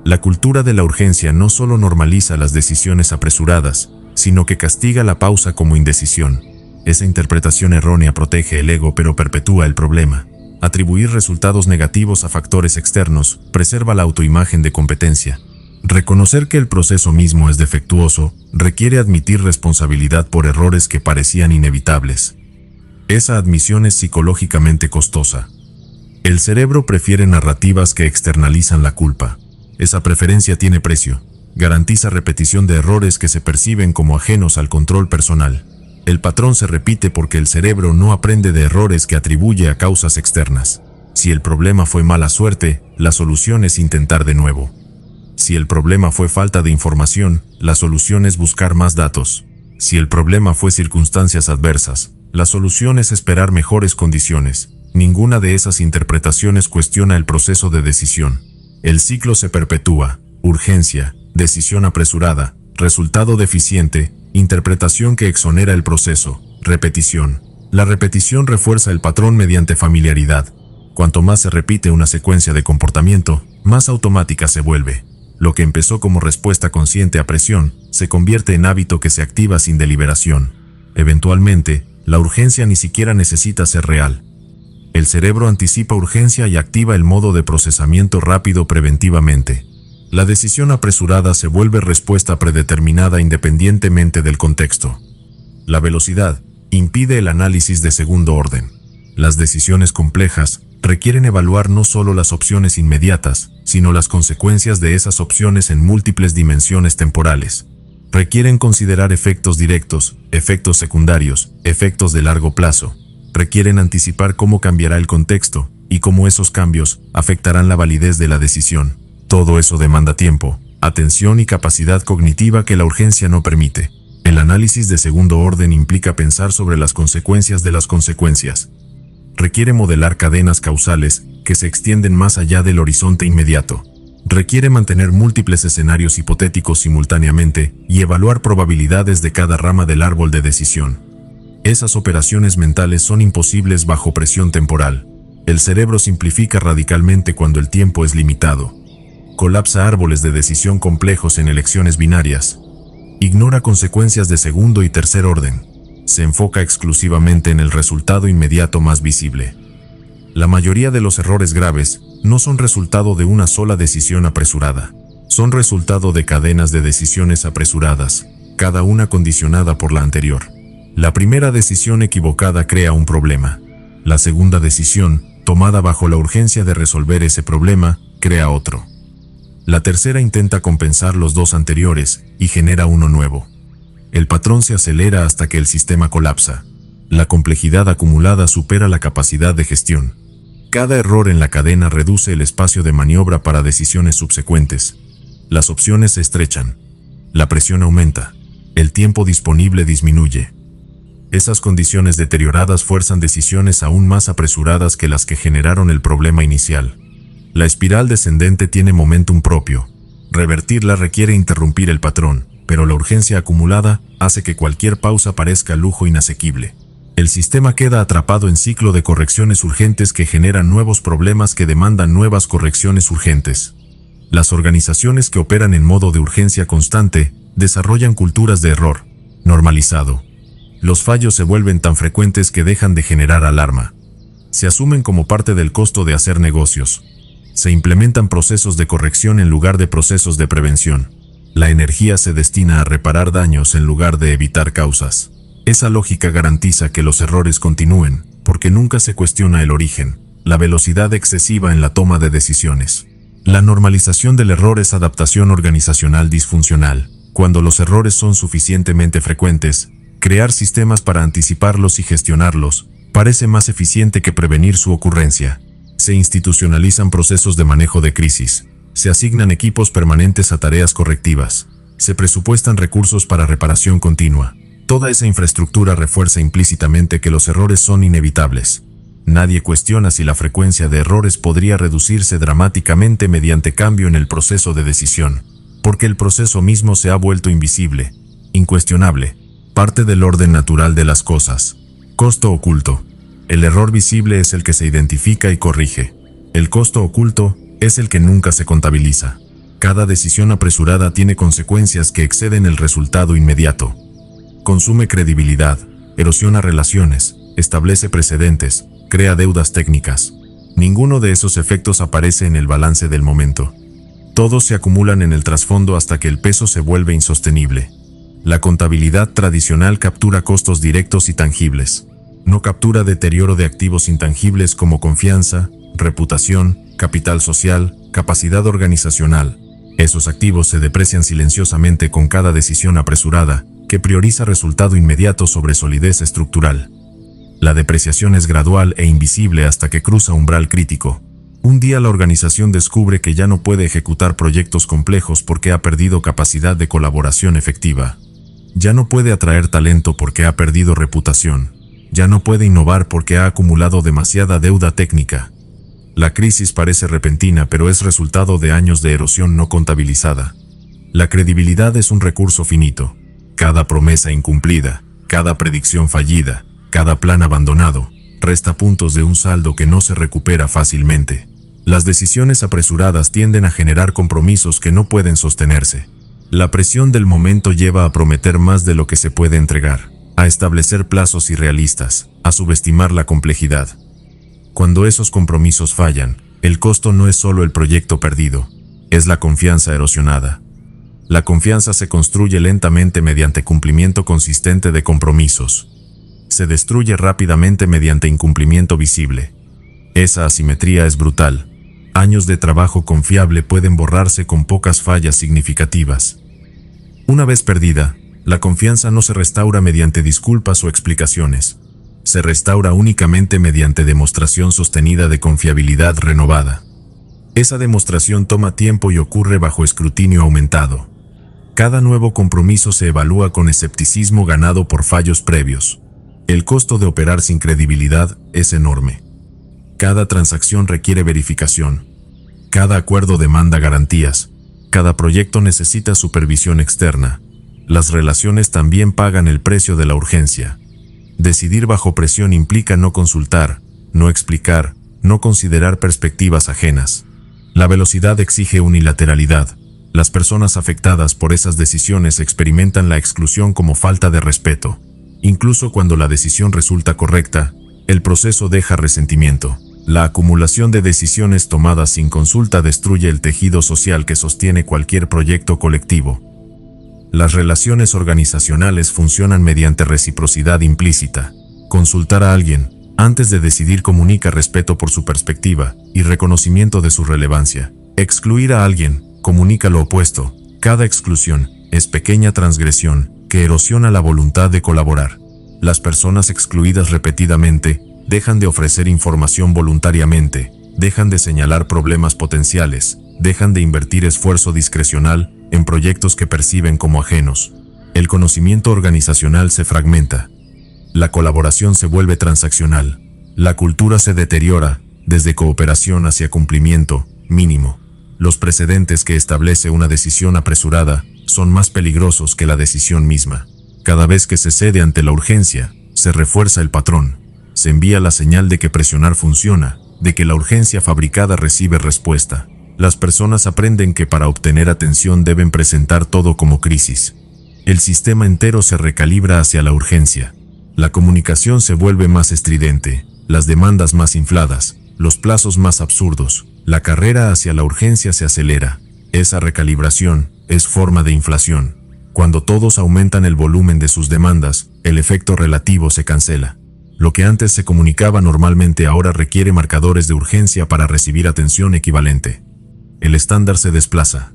La cultura de la urgencia no solo normaliza las decisiones apresuradas, sino que castiga la pausa como indecisión. Esa interpretación errónea protege el ego pero perpetúa el problema. Atribuir resultados negativos a factores externos preserva la autoimagen de competencia. Reconocer que el proceso mismo es defectuoso requiere admitir responsabilidad por errores que parecían inevitables. Esa admisión es psicológicamente costosa. El cerebro prefiere narrativas que externalizan la culpa. Esa preferencia tiene precio. Garantiza repetición de errores que se perciben como ajenos al control personal. El patrón se repite porque el cerebro no aprende de errores que atribuye a causas externas. Si el problema fue mala suerte, la solución es intentar de nuevo. Si el problema fue falta de información, la solución es buscar más datos. Si el problema fue circunstancias adversas, la solución es esperar mejores condiciones. Ninguna de esas interpretaciones cuestiona el proceso de decisión. El ciclo se perpetúa: urgencia, decisión apresurada, resultado deficiente, interpretación que exonera el proceso, repetición. La repetición refuerza el patrón mediante familiaridad. Cuanto más se repite una secuencia de comportamiento, más automática se vuelve. Lo que empezó como respuesta consciente a presión, se convierte en hábito que se activa sin deliberación. Eventualmente, la urgencia ni siquiera necesita ser real. El cerebro anticipa urgencia y activa el modo de procesamiento rápido preventivamente. La decisión apresurada se vuelve respuesta predeterminada independientemente del contexto. La velocidad impide el análisis de segundo orden. Las decisiones complejas requieren evaluar no solo las opciones inmediatas, sino las consecuencias de esas opciones en múltiples dimensiones temporales. Requieren considerar efectos directos, efectos secundarios, efectos de largo plazo. Requieren anticipar cómo cambiará el contexto y cómo esos cambios afectarán la validez de la decisión. Todo eso demanda tiempo, atención y capacidad cognitiva que la urgencia no permite. El análisis de segundo orden implica pensar sobre las consecuencias de las consecuencias. Requiere modelar cadenas causales que se extienden más allá del horizonte inmediato. Requiere mantener múltiples escenarios hipotéticos simultáneamente y evaluar probabilidades de cada rama del árbol de decisión. Esas operaciones mentales son imposibles bajo presión temporal. El cerebro simplifica radicalmente cuando el tiempo es limitado. Colapsa árboles de decisión complejos en elecciones binarias. Ignora consecuencias de segundo y tercer orden. Se enfoca exclusivamente en el resultado inmediato más visible. La mayoría de los errores graves no son resultado de una sola decisión apresurada. Son resultado de cadenas de decisiones apresuradas, cada una condicionada por la anterior. La primera decisión equivocada crea un problema. La segunda decisión, tomada bajo la urgencia de resolver ese problema, crea otro. La tercera intenta compensar los dos anteriores y genera uno nuevo. El patrón se acelera hasta que el sistema colapsa. La complejidad acumulada supera la capacidad de gestión. Cada error en la cadena reduce el espacio de maniobra para decisiones subsecuentes. Las opciones se estrechan. La presión aumenta. El tiempo disponible disminuye. Esas condiciones deterioradas fuerzan decisiones aún más apresuradas que las que generaron el problema inicial. La espiral descendente tiene momentum propio. Revertirla requiere interrumpir el patrón, pero la urgencia acumulada hace que cualquier pausa parezca lujo inasequible. El sistema queda atrapado en ciclo de correcciones urgentes que generan nuevos problemas que demandan nuevas correcciones urgentes. Las organizaciones que operan en modo de urgencia constante desarrollan culturas de error normalizado. Los fallos se vuelven tan frecuentes que dejan de generar alarma. Se asumen como parte del costo de hacer negocios. Se implementan procesos de corrección en lugar de procesos de prevención. La energía se destina a reparar daños en lugar de evitar causas. Esa lógica garantiza que los errores continúen, porque nunca se cuestiona el origen, la velocidad excesiva en la toma de decisiones. La normalización del error es adaptación organizacional disfuncional. Cuando los errores son suficientemente frecuentes, crear sistemas para anticiparlos y gestionarlos parece más eficiente que prevenir su ocurrencia. Se institucionalizan procesos de manejo de crisis. Se asignan equipos permanentes a tareas correctivas. Se presupuestan recursos para reparación continua. Toda esa infraestructura refuerza implícitamente que los errores son inevitables. Nadie cuestiona si la frecuencia de errores podría reducirse dramáticamente mediante cambio en el proceso de decisión, porque el proceso mismo se ha vuelto invisible, incuestionable, parte del orden natural de las cosas. Costo oculto. El error visible es el que se identifica y corrige. El costo oculto es el que nunca se contabiliza. Cada decisión apresurada tiene consecuencias que exceden el resultado inmediato. Consume credibilidad, erosiona relaciones, establece precedentes, crea deudas técnicas. Ninguno de esos efectos aparece en el balance del momento. Todos se acumulan en el trasfondo hasta que el peso se vuelve insostenible. La contabilidad tradicional captura costos directos y tangibles. No captura deterioro de activos intangibles como confianza, reputación, capital social, capacidad organizacional. Esos activos se deprecian silenciosamente con cada decisión apresurada, que prioriza resultado inmediato sobre solidez estructural. La depreciación es gradual e invisible hasta que cruza umbral crítico. Un día la organización descubre que ya no puede ejecutar proyectos complejos porque ha perdido capacidad de colaboración efectiva. Ya no puede atraer talento porque ha perdido reputación. Ya no puede innovar porque ha acumulado demasiada deuda técnica. La crisis parece repentina, pero es resultado de años de erosión no contabilizada. La credibilidad es un recurso finito. Cada promesa incumplida, cada predicción fallida, cada plan abandonado, resta puntos de un saldo que no se recupera fácilmente. Las decisiones apresuradas tienden a generar compromisos que no pueden sostenerse. La presión del momento lleva a prometer más de lo que se puede entregar, a establecer plazos irrealistas, a subestimar la complejidad. Cuando esos compromisos fallan, el costo no es solo el proyecto perdido, es la confianza erosionada. La confianza se construye lentamente mediante cumplimiento consistente de compromisos. Se destruye rápidamente mediante incumplimiento visible. Esa asimetría es brutal. Años de trabajo confiable pueden borrarse con pocas fallas significativas. Una vez perdida, la confianza no se restaura mediante disculpas o explicaciones. Se restaura únicamente mediante demostración sostenida de confiabilidad renovada. Esa demostración toma tiempo y ocurre bajo escrutinio aumentado. Cada nuevo compromiso se evalúa con escepticismo ganado por fallos previos. El costo de operar sin credibilidad es enorme. Cada transacción requiere verificación. Cada acuerdo demanda garantías. Cada proyecto necesita supervisión externa. Las relaciones también pagan el precio de la urgencia. Decidir bajo presión implica no consultar, no explicar, no considerar perspectivas ajenas. La velocidad exige unilateralidad. Las personas afectadas por esas decisiones experimentan la exclusión como falta de respeto. Incluso cuando la decisión resulta correcta, el proceso deja resentimiento. La acumulación de decisiones tomadas sin consulta destruye el tejido social que sostiene cualquier proyecto colectivo. Las relaciones organizacionales funcionan mediante reciprocidad implícita. Consultar a alguien, antes de decidir, comunica respeto por su perspectiva y reconocimiento de su relevancia. Excluir a alguien comunica lo opuesto. Cada exclusión es pequeña transgresión que erosiona la voluntad de colaborar. Las personas excluidas repetidamente dejan de ofrecer información voluntariamente, dejan de señalar problemas potenciales, dejan de invertir esfuerzo discrecional en proyectos que perciben como ajenos. El conocimiento organizacional se fragmenta. La colaboración se vuelve transaccional. La cultura se deteriora, desde cooperación hacia cumplimiento mínimo. Los precedentes que establece una decisión apresurada son más peligrosos que la decisión misma. Cada vez que se cede ante la urgencia, se refuerza el patrón. Se envía la señal de que presionar funciona, de que la urgencia fabricada recibe respuesta. Las personas aprenden que para obtener atención deben presentar todo como crisis. El sistema entero se recalibra hacia la urgencia. La comunicación se vuelve más estridente, las demandas más infladas, los plazos más absurdos. La carrera hacia la urgencia se acelera. Esa recalibración es forma de inflación. Cuando todos aumentan el volumen de sus demandas, el efecto relativo se cancela. Lo que antes se comunicaba normalmente ahora requiere marcadores de urgencia para recibir atención equivalente. El estándar se desplaza.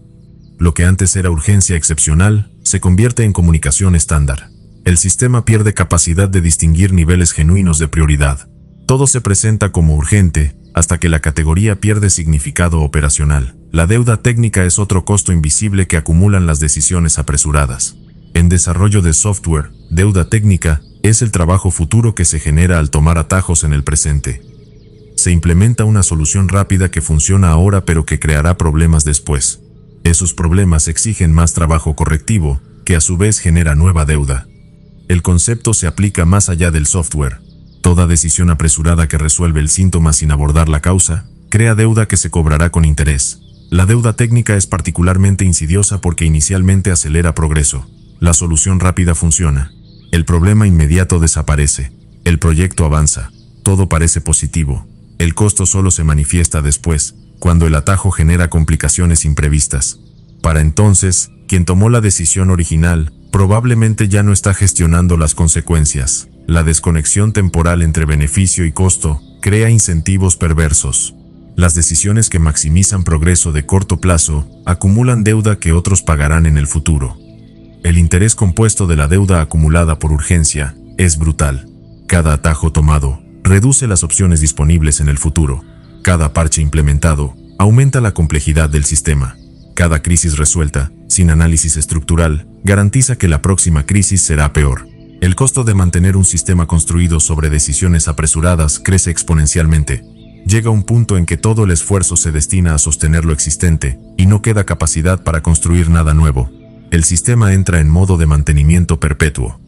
Lo que antes era urgencia excepcional, se convierte en comunicación estándar. El sistema pierde capacidad de distinguir niveles genuinos de prioridad. Todo se presenta como urgente, hasta que la categoría pierde significado operacional. La deuda técnica es otro costo invisible que acumulan las decisiones apresuradas. En desarrollo de software, deuda técnica es el trabajo futuro que se genera al tomar atajos en el presente. Se implementa una solución rápida que funciona ahora pero que creará problemas después. Esos problemas exigen más trabajo correctivo, que a su vez genera nueva deuda. El concepto se aplica más allá del software. Toda decisión apresurada que resuelve el síntoma sin abordar la causa, crea deuda que se cobrará con interés. La deuda técnica es particularmente insidiosa porque inicialmente acelera progreso. La solución rápida funciona. El problema inmediato desaparece. El proyecto avanza. Todo parece positivo. El costo solo se manifiesta después, cuando el atajo genera complicaciones imprevistas. Para entonces, quien tomó la decisión original, probablemente ya no está gestionando las consecuencias. La desconexión temporal entre beneficio y costo crea incentivos perversos. Las decisiones que maximizan progreso de corto plazo acumulan deuda que otros pagarán en el futuro. El interés compuesto de la deuda acumulada por urgencia es brutal. Cada atajo tomado reduce las opciones disponibles en el futuro. Cada parche implementado aumenta la complejidad del sistema. Cada crisis resuelta, sin análisis estructural, garantiza que la próxima crisis será peor. El costo de mantener un sistema construido sobre decisiones apresuradas crece exponencialmente. Llega un punto en que todo el esfuerzo se destina a sostener lo existente, y no queda capacidad para construir nada nuevo. El sistema entra en modo de mantenimiento perpetuo.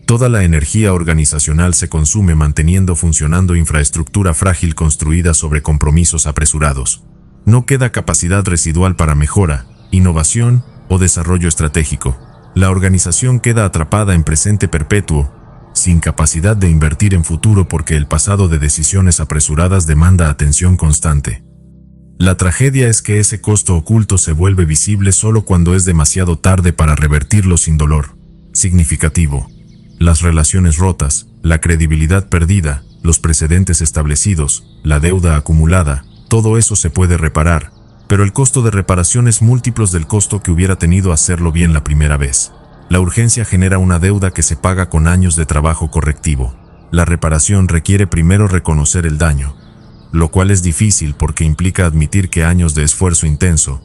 Toda la energía organizacional se consume manteniendo funcionando infraestructura frágil construida sobre compromisos apresurados. No queda capacidad residual para mejora, innovación o desarrollo estratégico. La organización queda atrapada en presente perpetuo, sin capacidad de invertir en futuro porque el pasado de decisiones apresuradas demanda atención constante. La tragedia es que ese costo oculto se vuelve visible solo cuando es demasiado tarde para revertirlo sin dolor significativo. Las relaciones rotas, la credibilidad perdida, los precedentes establecidos, la deuda acumulada, todo eso se puede reparar, pero el costo de reparación es múltiplos del costo que hubiera tenido hacerlo bien la primera vez. La urgencia genera una deuda que se paga con años de trabajo correctivo. La reparación requiere primero reconocer el daño, lo cual es difícil porque implica admitir que años de esfuerzo intenso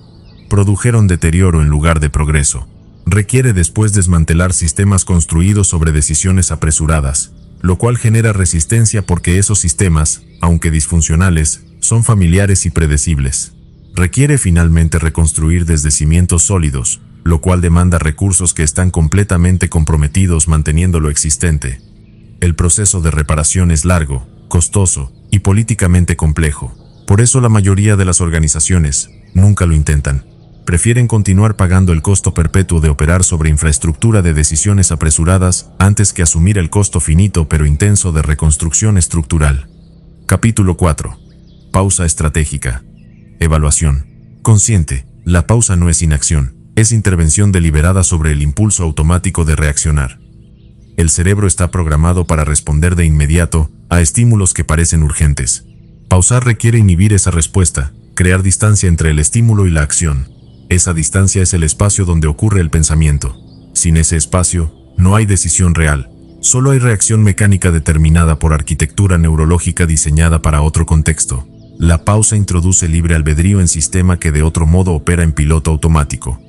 produjeron deterioro en lugar de progreso. Requiere después desmantelar sistemas construidos sobre decisiones apresuradas, lo cual genera resistencia porque esos sistemas, aunque disfuncionales, son familiares y predecibles. Requiere finalmente reconstruir desde cimientos sólidos, lo cual demanda recursos que están completamente comprometidos manteniendo lo existente. El proceso de reparación es largo, costoso y políticamente complejo. Por eso la mayoría de las organizaciones nunca lo intentan. Prefieren continuar pagando el costo perpetuo de operar sobre infraestructura de decisiones apresuradas antes que asumir el costo finito pero intenso de reconstrucción estructural. Capítulo 4. Pausa estratégica. Evaluación. Consciente. La pausa no es inacción, es intervención deliberada sobre el impulso automático de reaccionar. El cerebro está programado para responder de inmediato a estímulos que parecen urgentes. Pausar requiere inhibir esa respuesta, crear distancia entre el estímulo y la acción. Esa distancia es el espacio donde ocurre el pensamiento. Sin ese espacio, no hay decisión real. Solo hay reacción mecánica determinada por arquitectura neurológica diseñada para otro contexto. La pausa introduce libre albedrío en sistema que de otro modo opera en piloto automático.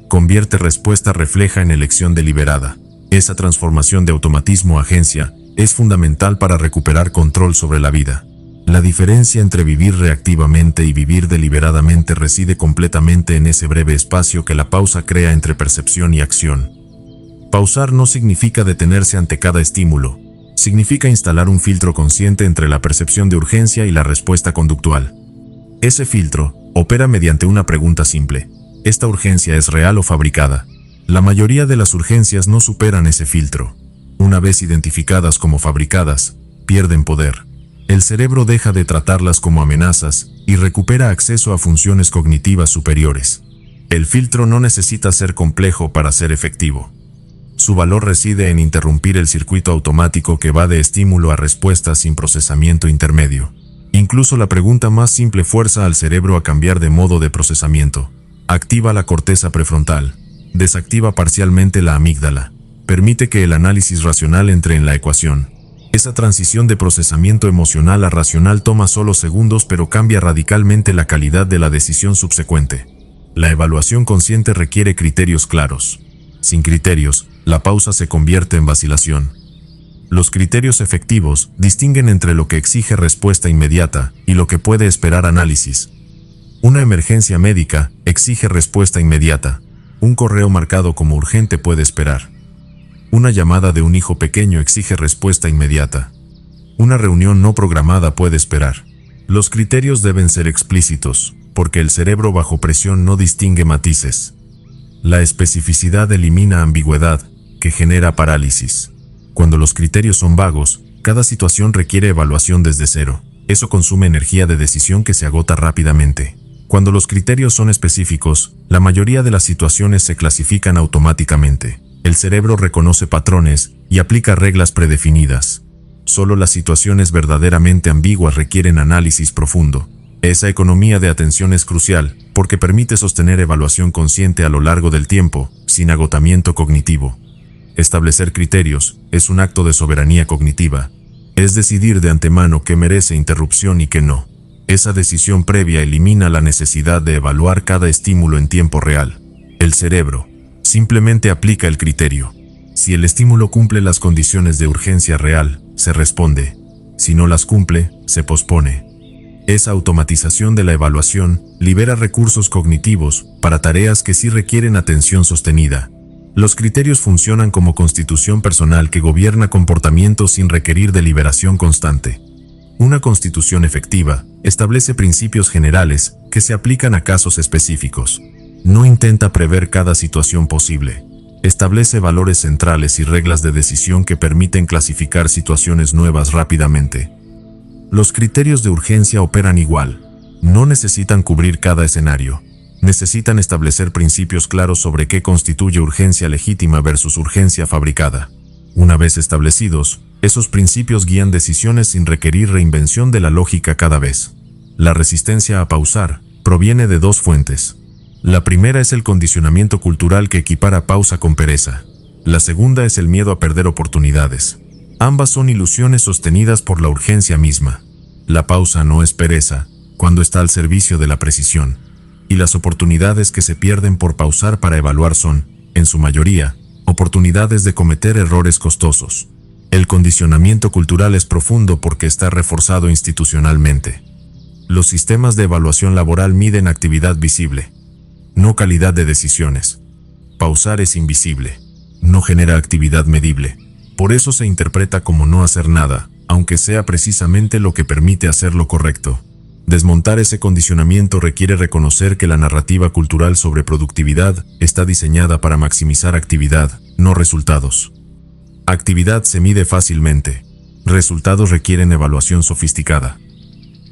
Convierte respuesta refleja en elección deliberada. Esa transformación de automatismo a agencia es fundamental para recuperar control sobre la vida. La diferencia entre vivir reactivamente y vivir deliberadamente reside completamente en ese breve espacio que la pausa crea entre percepción y acción. Pausar no significa detenerse ante cada estímulo, significa instalar un filtro consciente entre la percepción de urgencia y la respuesta conductual. Ese filtro opera mediante una pregunta simple: ¿esta urgencia es real o fabricada? La mayoría de las urgencias no superan ese filtro. Una vez identificadas como fabricadas, pierden poder. El cerebro deja de tratarlas como amenazas y recupera acceso a funciones cognitivas superiores. El filtro no necesita ser complejo para ser efectivo. Su valor reside en interrumpir el circuito automático que va de estímulo a respuesta sin procesamiento intermedio. Incluso la pregunta más simple fuerza al cerebro a cambiar de modo de procesamiento. Activa la corteza prefrontal, desactiva parcialmente la amígdala, permite que el análisis racional entre en la ecuación. Esa transición de procesamiento emocional a racional toma solo segundos, pero cambia radicalmente la calidad de la decisión subsecuente. La evaluación consciente requiere criterios claros. Sin criterios, la pausa se convierte en vacilación. Los criterios efectivos distinguen entre lo que exige respuesta inmediata y lo que puede esperar análisis. Una emergencia médica exige respuesta inmediata. Un correo marcado como urgente puede esperar. Una llamada de un hijo pequeño exige respuesta inmediata. Una reunión no programada puede esperar. Los criterios deben ser explícitos, porque el cerebro bajo presión no distingue matices. La especificidad elimina ambigüedad, que genera parálisis. Cuando los criterios son vagos, cada situación requiere evaluación desde cero. Eso consume energía de decisión que se agota rápidamente. Cuando los criterios son específicos, la mayoría de las situaciones se clasifican automáticamente. El cerebro reconoce patrones y aplica reglas predefinidas. Solo las situaciones verdaderamente ambiguas requieren análisis profundo. Esa economía de atención es crucial, porque permite sostener evaluación consciente a lo largo del tiempo, sin agotamiento cognitivo. Establecer criterios es un acto de soberanía cognitiva. Es decidir de antemano qué merece interrupción y qué no. Esa decisión previa elimina la necesidad de evaluar cada estímulo en tiempo real. El cerebro simplemente aplica el criterio. Si el estímulo cumple las condiciones de urgencia real, se responde. Si no las cumple, se pospone. Esa automatización de la evaluación libera recursos cognitivos para tareas que sí requieren atención sostenida. Los criterios funcionan como constitución personal que gobierna comportamientos sin requerir deliberación constante. Una constitución efectiva establece principios generales que se aplican a casos específicos. No intenta prever cada situación posible. Establece valores centrales y reglas de decisión que permiten clasificar situaciones nuevas rápidamente. Los criterios de urgencia operan igual. No necesitan cubrir cada escenario. Necesitan establecer principios claros sobre qué constituye urgencia legítima versus urgencia fabricada. Una vez establecidos, esos principios guían decisiones sin requerir reinvención de la lógica cada vez. La resistencia a pausar proviene de dos fuentes. La primera es el condicionamiento cultural que equipara pausa con pereza. La segunda es el miedo a perder oportunidades. Ambas son ilusiones sostenidas por la urgencia misma. La pausa no es pereza, cuando está al servicio de la precisión. Y las oportunidades que se pierden por pausar para evaluar son, en su mayoría, oportunidades de cometer errores costosos. El condicionamiento cultural es profundo porque está reforzado institucionalmente. Los sistemas de evaluación laboral miden actividad visible, no calidad de decisiones. Pausar es invisible, no genera actividad medible. Por eso se interpreta como no hacer nada, aunque sea precisamente lo que permite hacer lo correcto. Desmontar ese condicionamiento requiere reconocer que la narrativa cultural sobre productividad está diseñada para maximizar actividad, no resultados. Actividad se mide fácilmente. Resultados requieren evaluación sofisticada.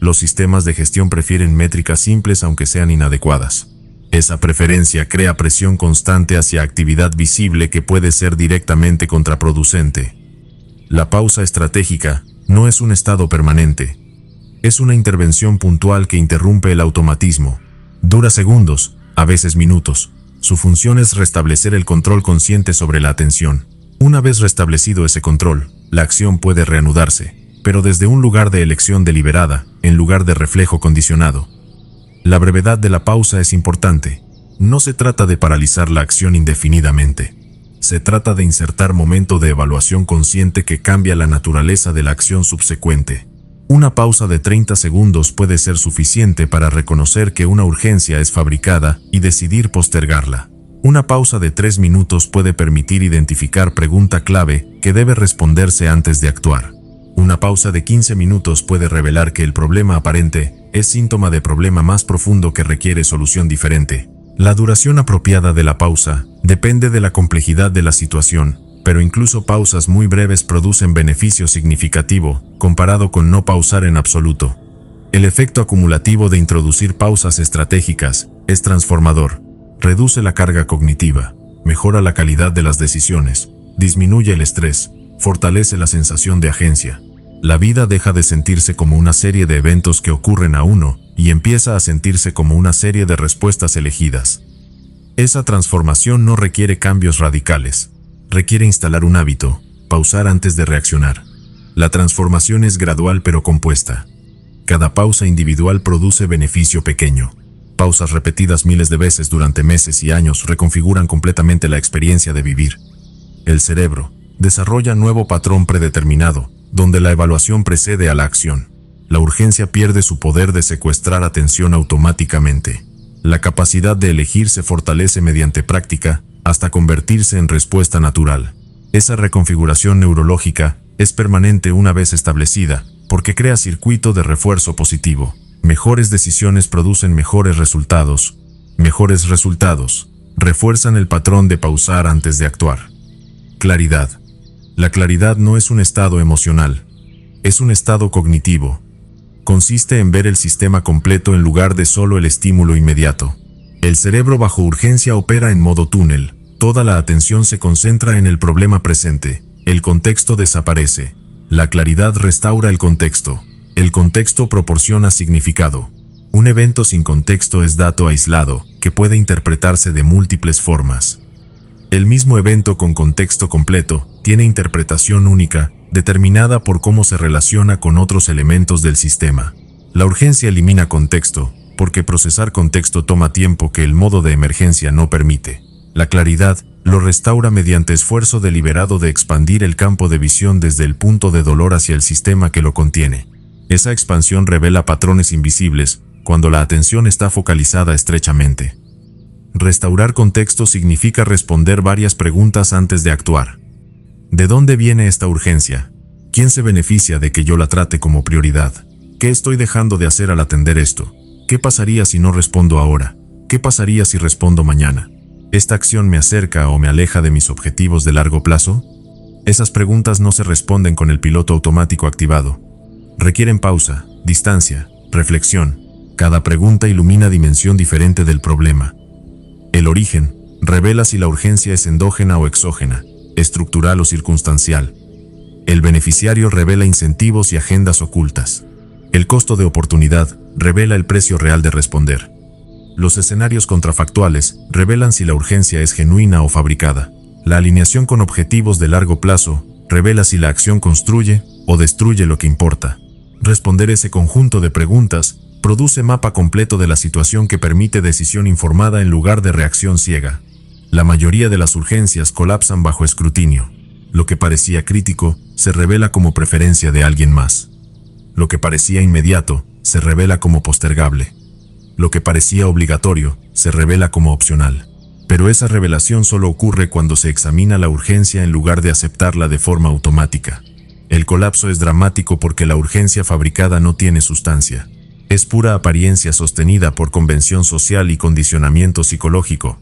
Los sistemas de gestión prefieren métricas simples aunque sean inadecuadas. Esa preferencia crea presión constante hacia actividad visible que puede ser directamente contraproducente. La pausa estratégica no es un estado permanente. Es una intervención puntual que interrumpe el automatismo. Dura segundos, a veces minutos. Su función es restablecer el control consciente sobre la atención. Una vez restablecido ese control, la acción puede reanudarse, pero desde un lugar de elección deliberada, en lugar de reflejo condicionado. La brevedad de la pausa es importante. No se trata de paralizar la acción indefinidamente. Se trata de insertar momento de evaluación consciente que cambia la naturaleza de la acción subsecuente. Una pausa de 30 segundos puede ser suficiente para reconocer que una urgencia es fabricada y decidir postergarla. Una pausa de 3 minutos puede permitir identificar pregunta clave que debe responderse antes de actuar. Una pausa de 15 minutos puede revelar que el problema aparente es síntoma de problema más profundo que requiere solución diferente. La duración apropiada de la pausa depende de la complejidad de la situación, pero incluso pausas muy breves producen beneficio significativo comparado con no pausar en absoluto. El efecto acumulativo de introducir pausas estratégicas es transformador. Reduce la carga cognitiva, mejora la calidad de las decisiones, disminuye el estrés, fortalece la sensación de agencia. La vida deja de sentirse como una serie de eventos que ocurren a uno y empieza a sentirse como una serie de respuestas elegidas. Esa transformación no requiere cambios radicales. Requiere instalar un hábito, pausar antes de reaccionar. La transformación es gradual pero compuesta. Cada pausa individual produce beneficio pequeño. Pausas repetidas miles de veces durante meses y años reconfiguran completamente la experiencia de vivir. El cerebro desarrolla nuevo patrón predeterminado, donde la evaluación precede a la acción. La urgencia pierde su poder de secuestrar atención automáticamente. La capacidad de elegir se fortalece mediante práctica, hasta convertirse en respuesta natural. Esa reconfiguración neurológica es permanente una vez establecida, porque crea circuito de refuerzo positivo. Mejores decisiones producen mejores resultados. Mejores resultados refuerzan el patrón de pausar antes de actuar. Claridad. La claridad no es un estado emocional, es un estado cognitivo. Consiste en ver el sistema completo en lugar de solo el estímulo inmediato. El cerebro bajo urgencia opera en modo túnel. Toda la atención se concentra en el problema presente. El contexto desaparece. La claridad restaura el contexto. El contexto proporciona significado. Un evento sin contexto es dato aislado, que puede interpretarse de múltiples formas. El mismo evento con contexto completo tiene interpretación única, determinada por cómo se relaciona con otros elementos del sistema. La urgencia elimina contexto, porque procesar contexto toma tiempo que el modo de emergencia no permite. La claridad lo restaura mediante esfuerzo deliberado de expandir el campo de visión desde el punto de dolor hacia el sistema que lo contiene. Esa expansión revela patrones invisibles cuando la atención está focalizada estrechamente. Restaurar contexto significa responder varias preguntas antes de actuar. ¿De dónde viene esta urgencia? ¿Quién se beneficia de que yo la trate como prioridad? ¿Qué estoy dejando de hacer al atender esto? ¿Qué pasaría si no respondo ahora? ¿Qué pasaría si respondo mañana? ¿Esta acción me acerca o me aleja de mis objetivos de largo plazo? Esas preguntas no se responden con el piloto automático activado. Requieren pausa, distancia, reflexión. Cada pregunta ilumina dimensión diferente del problema. El origen revela si la urgencia es endógena o exógena, estructural o circunstancial. El beneficiario revela incentivos y agendas ocultas. El costo de oportunidad revela el precio real de responder. Los escenarios contrafactuales revelan si la urgencia es genuina o fabricada. La alineación con objetivos de largo plazo revela si la acción construye o destruye lo que importa. Responder ese conjunto de preguntas produce mapa completo de la situación que permite decisión informada en lugar de reacción ciega. La mayoría de las urgencias colapsan bajo escrutinio. Lo que parecía crítico se revela como preferencia de alguien más. Lo que parecía inmediato se revela como postergable. Lo que parecía obligatorio se revela como opcional. Pero esa revelación solo ocurre cuando se examina la urgencia en lugar de aceptarla de forma automática. El colapso es dramático porque la urgencia fabricada no tiene sustancia. Es pura apariencia sostenida por convención social y condicionamiento psicológico.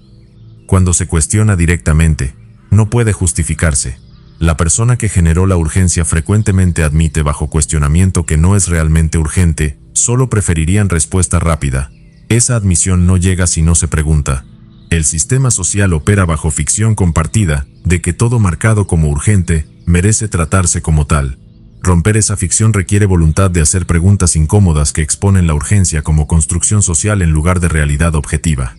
Cuando se cuestiona directamente, no puede justificarse. La persona que generó la urgencia frecuentemente admite bajo cuestionamiento que no es realmente urgente, solo preferirían respuesta rápida. Esa admisión no llega si no se pregunta. El sistema social opera bajo ficción compartida, de que todo marcado como urgente merece tratarse como tal. Romper esa ficción requiere voluntad de hacer preguntas incómodas que exponen la urgencia como construcción social en lugar de realidad objetiva.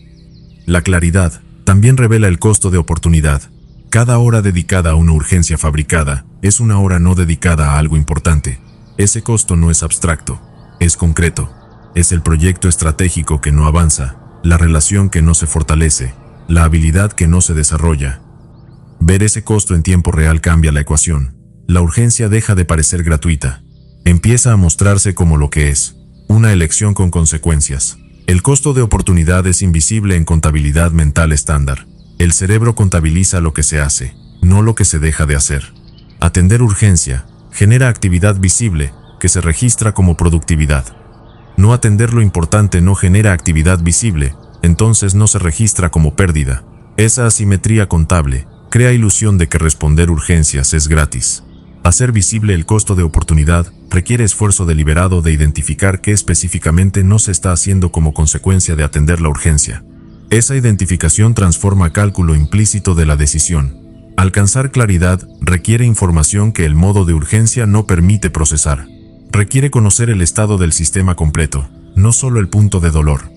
La claridad también revela el costo de oportunidad. Cada hora dedicada a una urgencia fabricada es una hora no dedicada a algo importante. Ese costo no es abstracto, es concreto. Es el proyecto estratégico que no avanza, la relación que no se fortalece, la habilidad que no se desarrolla. Ver ese costo en tiempo real cambia la ecuación. La urgencia deja de parecer gratuita. Empieza a mostrarse como lo que es, una elección con consecuencias. El costo de oportunidad es invisible en contabilidad mental estándar. El cerebro contabiliza lo que se hace, no lo que se deja de hacer. Atender urgencia genera actividad visible, que se registra como productividad. No atender lo importante no genera actividad visible, entonces no se registra como pérdida. Esa asimetría contable crea ilusión de que responder urgencias es gratis. Hacer visible el costo de oportunidad requiere esfuerzo deliberado de identificar qué específicamente no se está haciendo como consecuencia de atender la urgencia. Esa identificación transforma cálculo implícito de la decisión. Alcanzar claridad requiere información que el modo de urgencia no permite procesar. Requiere conocer el estado del sistema completo, no solo el punto de dolor.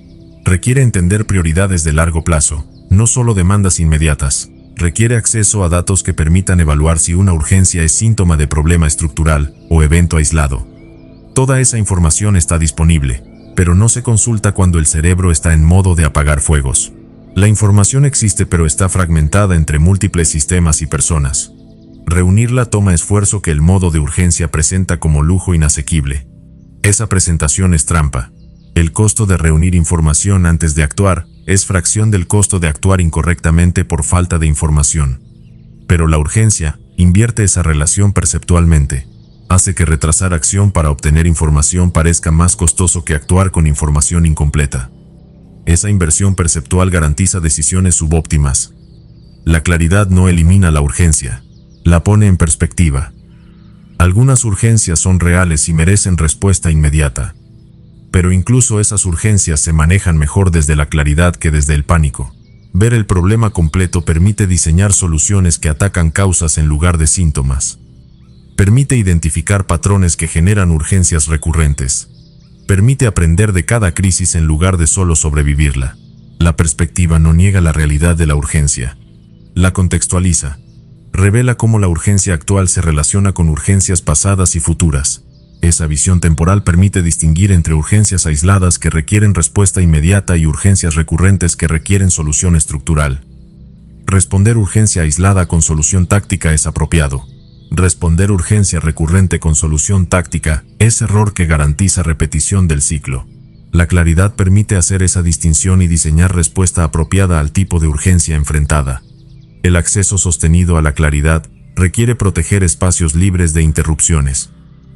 Requiere entender prioridades de largo plazo, no solo demandas inmediatas. Requiere acceso a datos que permitan evaluar si una urgencia es síntoma de problema estructural o evento aislado. Toda esa información está disponible, pero no se consulta cuando el cerebro está en modo de apagar fuegos. La información existe pero está fragmentada entre múltiples sistemas y personas. Reunirla toma esfuerzo que el modo de urgencia presenta como lujo inasequible. Esa presentación es trampa. El costo de reunir información antes de actuar es fracción del costo de actuar incorrectamente por falta de información. Pero la urgencia invierte esa relación perceptualmente. Hace que retrasar acción para obtener información parezca más costoso que actuar con información incompleta. Esa inversión perceptual garantiza decisiones subóptimas. La claridad no elimina la urgencia, la pone en perspectiva. Algunas urgencias son reales y merecen respuesta inmediata. Pero incluso esas urgencias se manejan mejor desde la claridad que desde el pánico. Ver el problema completo permite diseñar soluciones que atacan causas en lugar de síntomas. Permite identificar patrones que generan urgencias recurrentes. Permite aprender de cada crisis en lugar de solo sobrevivirla. La perspectiva no niega la realidad de la urgencia. La contextualiza. Revela cómo la urgencia actual se relaciona con urgencias pasadas y futuras. Esa visión temporal permite distinguir entre urgencias aisladas que requieren respuesta inmediata y urgencias recurrentes que requieren solución estructural. Responder urgencia aislada con solución táctica es apropiado. Responder urgencia recurrente con solución táctica es error que garantiza repetición del ciclo. La claridad permite hacer esa distinción y diseñar respuesta apropiada al tipo de urgencia enfrentada. El acceso sostenido a la claridad requiere proteger espacios libres de interrupciones.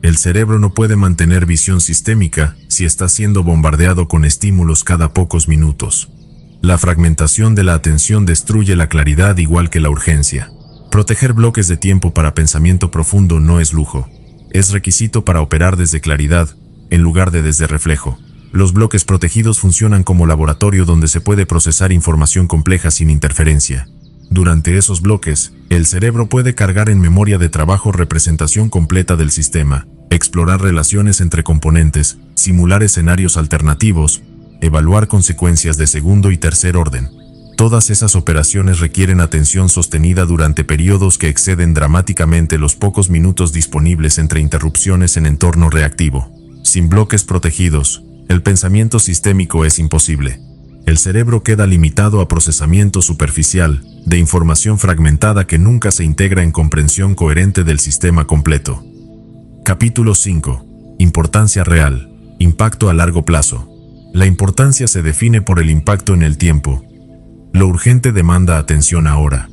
El cerebro no puede mantener visión sistémica si está siendo bombardeado con estímulos cada pocos minutos. La fragmentación de la atención destruye la claridad igual que la urgencia. Proteger bloques de tiempo para pensamiento profundo no es lujo. Es requisito para operar desde claridad, en lugar de desde reflejo. Los bloques protegidos funcionan como laboratorio donde se puede procesar información compleja sin interferencia. Durante esos bloques, el cerebro puede cargar en memoria de trabajo representación completa del sistema, explorar relaciones entre componentes, simular escenarios alternativos, evaluar consecuencias de segundo y tercer orden. Todas esas operaciones requieren atención sostenida durante periodos que exceden dramáticamente los pocos minutos disponibles entre interrupciones en entorno reactivo. Sin bloques protegidos, el pensamiento sistémico es imposible. El cerebro queda limitado a procesamiento superficial, de información fragmentada que nunca se integra en comprensión coherente del sistema completo. Capítulo 5. Importancia real. Impacto a largo plazo. La importancia se define por el impacto en el tiempo. Lo urgente demanda atención ahora.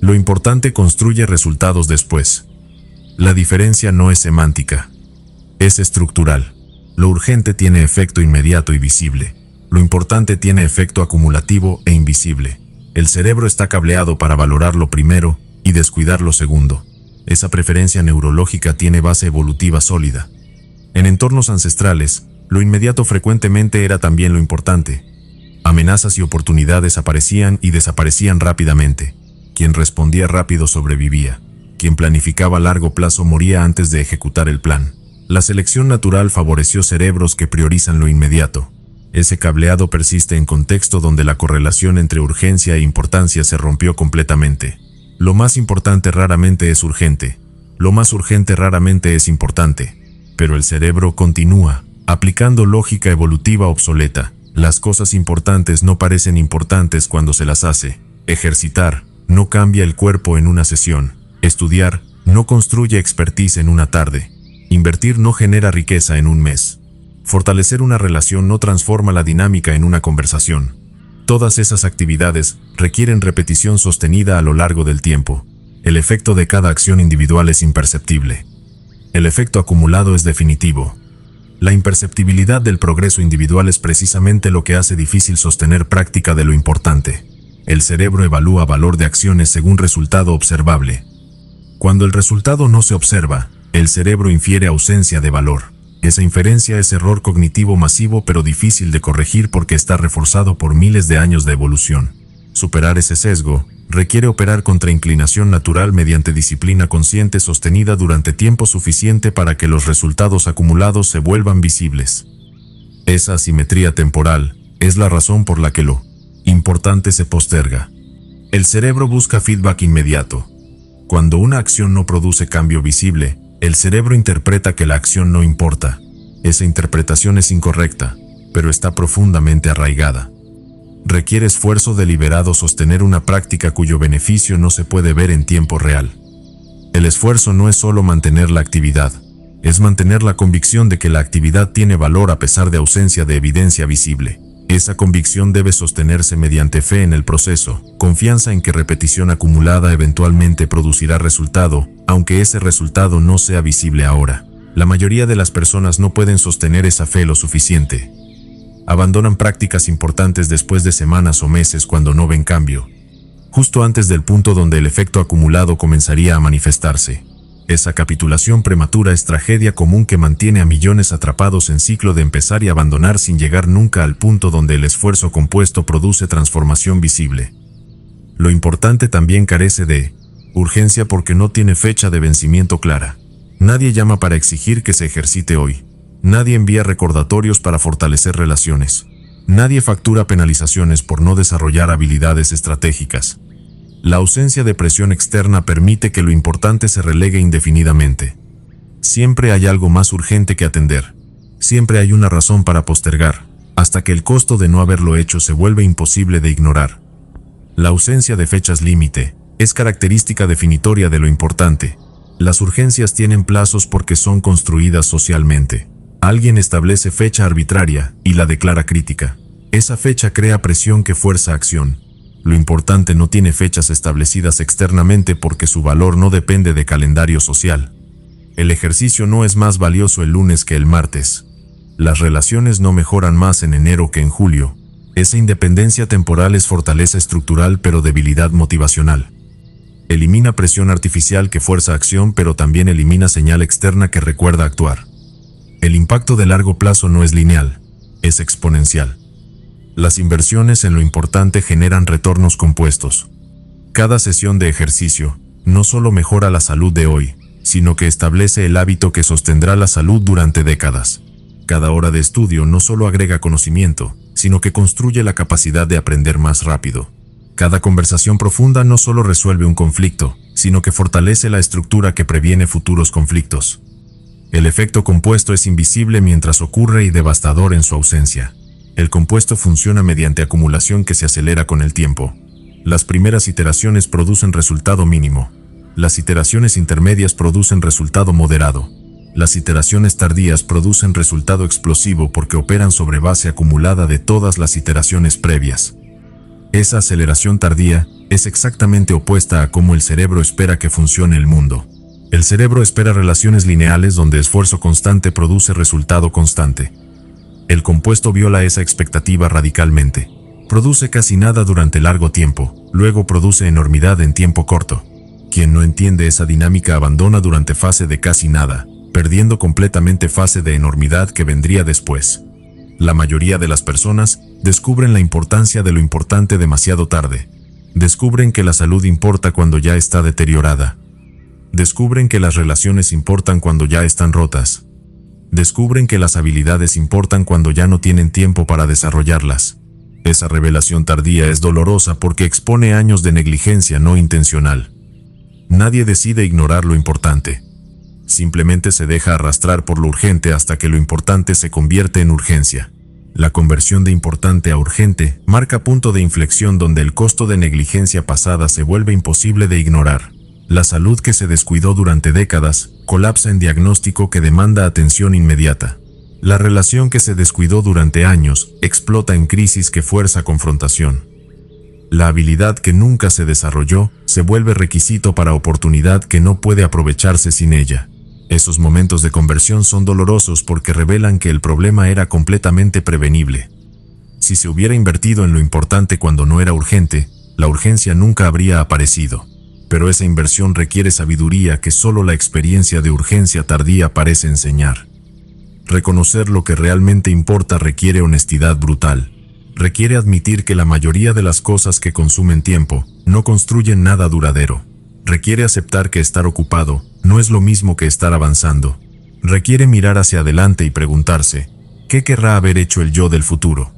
Lo importante construye resultados después. La diferencia no es semántica. Es estructural. Lo urgente tiene efecto inmediato y visible. Lo importante tiene efecto acumulativo e invisible. El cerebro está cableado para valorar lo primero y descuidar lo segundo. Esa preferencia neurológica tiene base evolutiva sólida. En entornos ancestrales, lo inmediato frecuentemente era también lo importante. Amenazas y oportunidades aparecían y desaparecían rápidamente. Quien respondía rápido sobrevivía. Quien planificaba a largo plazo moría antes de ejecutar el plan. La selección natural favoreció cerebros que priorizan lo inmediato. Ese cableado persiste en contexto donde la correlación entre urgencia e importancia se rompió completamente. Lo más importante raramente es urgente. Lo más urgente raramente es importante. Pero el cerebro continúa, aplicando lógica evolutiva obsoleta. Las cosas importantes no parecen importantes cuando se las hace. Ejercitar no cambia el cuerpo en una sesión. Estudiar no construye expertise en una tarde. Invertir no genera riqueza en un mes. Fortalecer una relación no transforma la dinámica en una conversación. Todas esas actividades requieren repetición sostenida a lo largo del tiempo. El efecto de cada acción individual es imperceptible. El efecto acumulado es definitivo. La imperceptibilidad del progreso individual es precisamente lo que hace difícil sostener práctica de lo importante. El cerebro evalúa valor de acciones según resultado observable. Cuando el resultado no se observa, el cerebro infiere ausencia de valor. Esa inferencia es error cognitivo masivo pero difícil de corregir porque está reforzado por miles de años de evolución. Superar ese sesgo requiere operar contra inclinación natural mediante disciplina consciente sostenida durante tiempo suficiente para que los resultados acumulados se vuelvan visibles. Esa asimetría temporal es la razón por la que lo importante se posterga. El cerebro busca feedback inmediato. Cuando una acción no produce cambio visible, el cerebro interpreta que la acción no importa. Esa interpretación es incorrecta, pero está profundamente arraigada. Requiere esfuerzo deliberado sostener una práctica cuyo beneficio no se puede ver en tiempo real. El esfuerzo no es solo mantener la actividad, es mantener la convicción de que la actividad tiene valor a pesar de ausencia de evidencia visible. Esa convicción debe sostenerse mediante fe en el proceso, confianza en que repetición acumulada eventualmente producirá resultado, aunque ese resultado no sea visible ahora. La mayoría de las personas no pueden sostener esa fe lo suficiente. Abandonan prácticas importantes después de semanas o meses cuando no ven cambio, justo antes del punto donde el efecto acumulado comenzaría a manifestarse. Esa capitulación prematura es tragedia común que mantiene a millones atrapados en ciclo de empezar y abandonar sin llegar nunca al punto donde el esfuerzo compuesto produce transformación visible. Lo importante también carece de urgencia porque no tiene fecha de vencimiento clara. Nadie llama para exigir que se ejercite hoy. Nadie envía recordatorios para fortalecer relaciones. Nadie factura penalizaciones por no desarrollar habilidades estratégicas. La ausencia de presión externa permite que lo importante se relegue indefinidamente. Siempre hay algo más urgente que atender. Siempre hay una razón para postergar, hasta que el costo de no haberlo hecho se vuelve imposible de ignorar. La ausencia de fechas límite es característica definitoria de lo importante. Las urgencias tienen plazos porque son construidas socialmente. Alguien establece fecha arbitraria y la declara crítica. Esa fecha crea presión que fuerza acción. Lo importante no tiene fechas establecidas externamente porque su valor no depende de calendario social. El ejercicio no es más valioso el lunes que el martes. Las relaciones no mejoran más en enero que en julio. Esa independencia temporal es fortaleza estructural pero debilidad motivacional. Elimina presión artificial que fuerza acción pero también elimina señal externa que recuerda actuar. El impacto de largo plazo no es lineal, es exponencial. Las inversiones en lo importante generan retornos compuestos. Cada sesión de ejercicio no solo mejora la salud de hoy, sino que establece el hábito que sostendrá la salud durante décadas. Cada hora de estudio no solo agrega conocimiento, sino que construye la capacidad de aprender más rápido. Cada conversación profunda no solo resuelve un conflicto, sino que fortalece la estructura que previene futuros conflictos. El efecto compuesto es invisible mientras ocurre y devastador en su ausencia. El compuesto funciona mediante acumulación que se acelera con el tiempo. Las primeras iteraciones producen resultado mínimo. Las iteraciones intermedias producen resultado moderado. Las iteraciones tardías producen resultado explosivo porque operan sobre base acumulada de todas las iteraciones previas. Esa aceleración tardía es exactamente opuesta a cómo el cerebro espera que funcione el mundo. El cerebro espera relaciones lineales donde esfuerzo constante produce resultado constante. El compuesto viola esa expectativa radicalmente. Produce casi nada durante largo tiempo, luego produce enormidad en tiempo corto. Quien no entiende esa dinámica abandona durante fase de casi nada, perdiendo completamente fase de enormidad que vendría después. La mayoría de las personas descubren la importancia de lo importante demasiado tarde. Descubren que la salud importa cuando ya está deteriorada. Descubren que las relaciones importan cuando ya están rotas. Descubren que las habilidades importan cuando ya no tienen tiempo para desarrollarlas. Esa revelación tardía es dolorosa porque expone años de negligencia no intencional. Nadie decide ignorar lo importante. Simplemente se deja arrastrar por lo urgente hasta que lo importante se convierte en urgencia. La conversión de importante a urgente marca punto de inflexión donde el costo de negligencia pasada se vuelve imposible de ignorar. La salud que se descuidó durante décadas colapsa en diagnóstico que demanda atención inmediata. La relación que se descuidó durante años explota en crisis que fuerza confrontación. La habilidad que nunca se desarrolló se vuelve requisito para oportunidad que no puede aprovecharse sin ella. Esos momentos de conversión son dolorosos porque revelan que el problema era completamente prevenible. Si se hubiera invertido en lo importante cuando no era urgente, la urgencia nunca habría aparecido. Pero esa inversión requiere sabiduría que solo la experiencia de urgencia tardía parece enseñar. Reconocer lo que realmente importa requiere honestidad brutal. Requiere admitir que la mayoría de las cosas que consumen tiempo no construyen nada duradero. Requiere aceptar que estar ocupado no es lo mismo que estar avanzando. Requiere mirar hacia adelante y preguntarse, ¿qué querrá haber hecho el yo del futuro?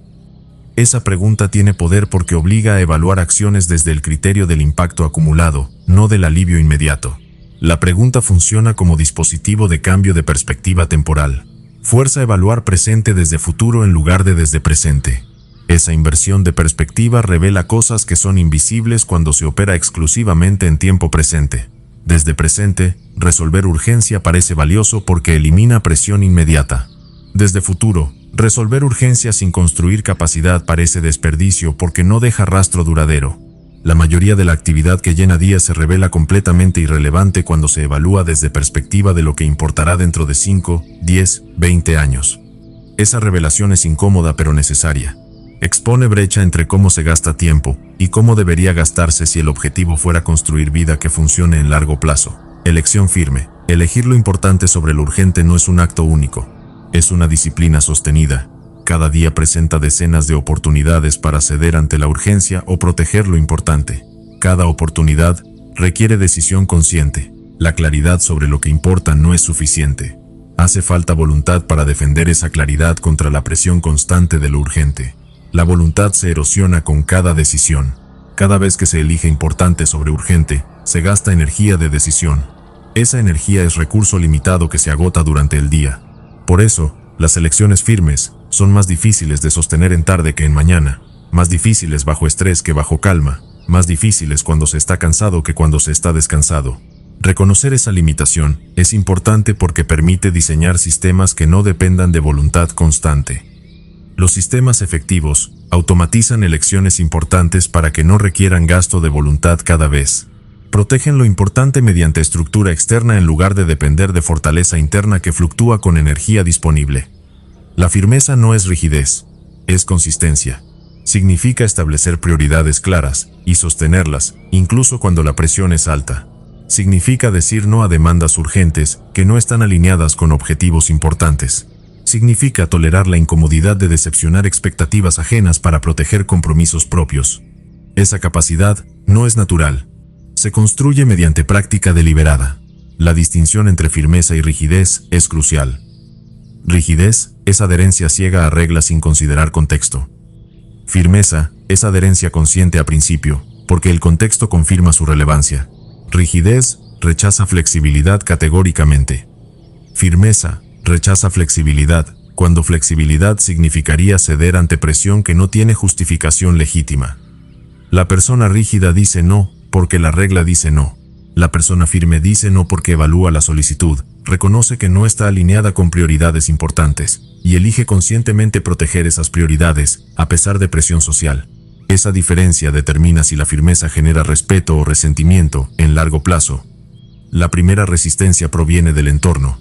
Esa pregunta tiene poder porque obliga a evaluar acciones desde el criterio del impacto acumulado, no del alivio inmediato. La pregunta funciona como dispositivo de cambio de perspectiva temporal. Fuerza a evaluar presente desde futuro en lugar de desde presente. Esa inversión de perspectiva revela cosas que son invisibles cuando se opera exclusivamente en tiempo presente. Desde presente, resolver urgencia parece valioso porque elimina presión inmediata. Desde futuro, resolver urgencia sin construir capacidad parece desperdicio porque no deja rastro duradero. La mayoría de la actividad que llena días se revela completamente irrelevante cuando se evalúa desde perspectiva de lo que importará dentro de 5, 10, 20 años. Esa revelación es incómoda pero necesaria. Expone brecha entre cómo se gasta tiempo y cómo debería gastarse si el objetivo fuera construir vida que funcione en largo plazo. Elección firme. Elegir lo importante sobre lo urgente no es un acto único. Es una disciplina sostenida. Cada día presenta decenas de oportunidades para ceder ante la urgencia o proteger lo importante. Cada oportunidad requiere decisión consciente. La claridad sobre lo que importa no es suficiente. Hace falta voluntad para defender esa claridad contra la presión constante de lo urgente. La voluntad se erosiona con cada decisión. Cada vez que se elige importante sobre urgente, se gasta energía de decisión. Esa energía es recurso limitado que se agota durante el día. Por eso, las elecciones firmes son más difíciles de sostener en tarde que en mañana, más difíciles bajo estrés que bajo calma, más difíciles cuando se está cansado que cuando se está descansado. Reconocer esa limitación es importante porque permite diseñar sistemas que no dependan de voluntad constante. Los sistemas efectivos automatizan elecciones importantes para que no requieran gasto de voluntad cada vez. Protegen lo importante mediante estructura externa en lugar de depender de fortaleza interna que fluctúa con energía disponible. La firmeza no es rigidez, es consistencia. Significa establecer prioridades claras y sostenerlas, incluso cuando la presión es alta. Significa decir no a demandas urgentes que no están alineadas con objetivos importantes. Significa tolerar la incomodidad de decepcionar expectativas ajenas para proteger compromisos propios. Esa capacidad no es natural. Se construye mediante práctica deliberada. La distinción entre firmeza y rigidez es crucial. Rigidez es adherencia ciega a reglas sin considerar contexto. Firmeza es adherencia consciente a principio, porque el contexto confirma su relevancia. Rigidez rechaza flexibilidad categóricamente. Firmeza rechaza flexibilidad, cuando flexibilidad significaría ceder ante presión que no tiene justificación legítima. La persona rígida dice no, porque la regla dice no. La persona firme dice no porque evalúa la solicitud, reconoce que no está alineada con prioridades importantes, y elige conscientemente proteger esas prioridades, a pesar de presión social. Esa diferencia determina si la firmeza genera respeto o resentimiento en largo plazo. La primera resistencia proviene del entorno.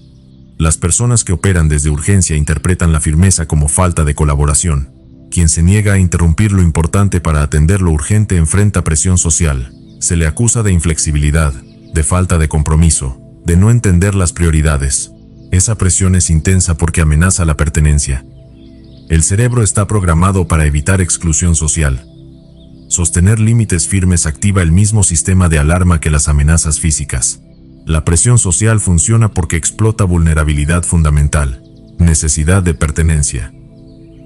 Las personas que operan desde urgencia interpretan la firmeza como falta de colaboración. Quien se niega a interrumpir lo importante para atender lo urgente enfrenta presión social. Se le acusa de inflexibilidad, de falta de compromiso, de no entender las prioridades. Esa presión es intensa porque amenaza la pertenencia. El cerebro está programado para evitar exclusión social. Sostener límites firmes activa el mismo sistema de alarma que las amenazas físicas. La presión social funciona porque explota vulnerabilidad fundamental, necesidad de pertenencia.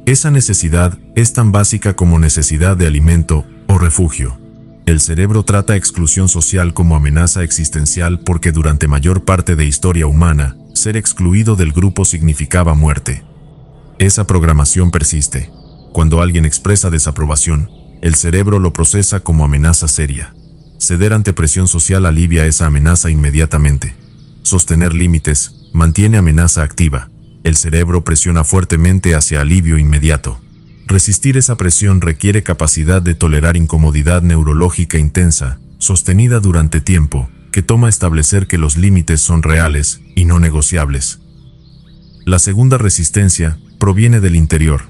Esa necesidad es tan básica como necesidad de alimento o refugio. El cerebro trata exclusión social como amenaza existencial porque durante mayor parte de historia humana, ser excluido del grupo significaba muerte. Esa programación persiste. Cuando alguien expresa desaprobación, el cerebro lo procesa como amenaza seria. Ceder ante presión social alivia esa amenaza inmediatamente. Sostener límites mantiene amenaza activa. El cerebro presiona fuertemente hacia alivio inmediato. Resistir esa presión requiere capacidad de tolerar incomodidad neurológica intensa, sostenida durante tiempo, que toma establecer que los límites son reales y no negociables. La segunda resistencia proviene del interior.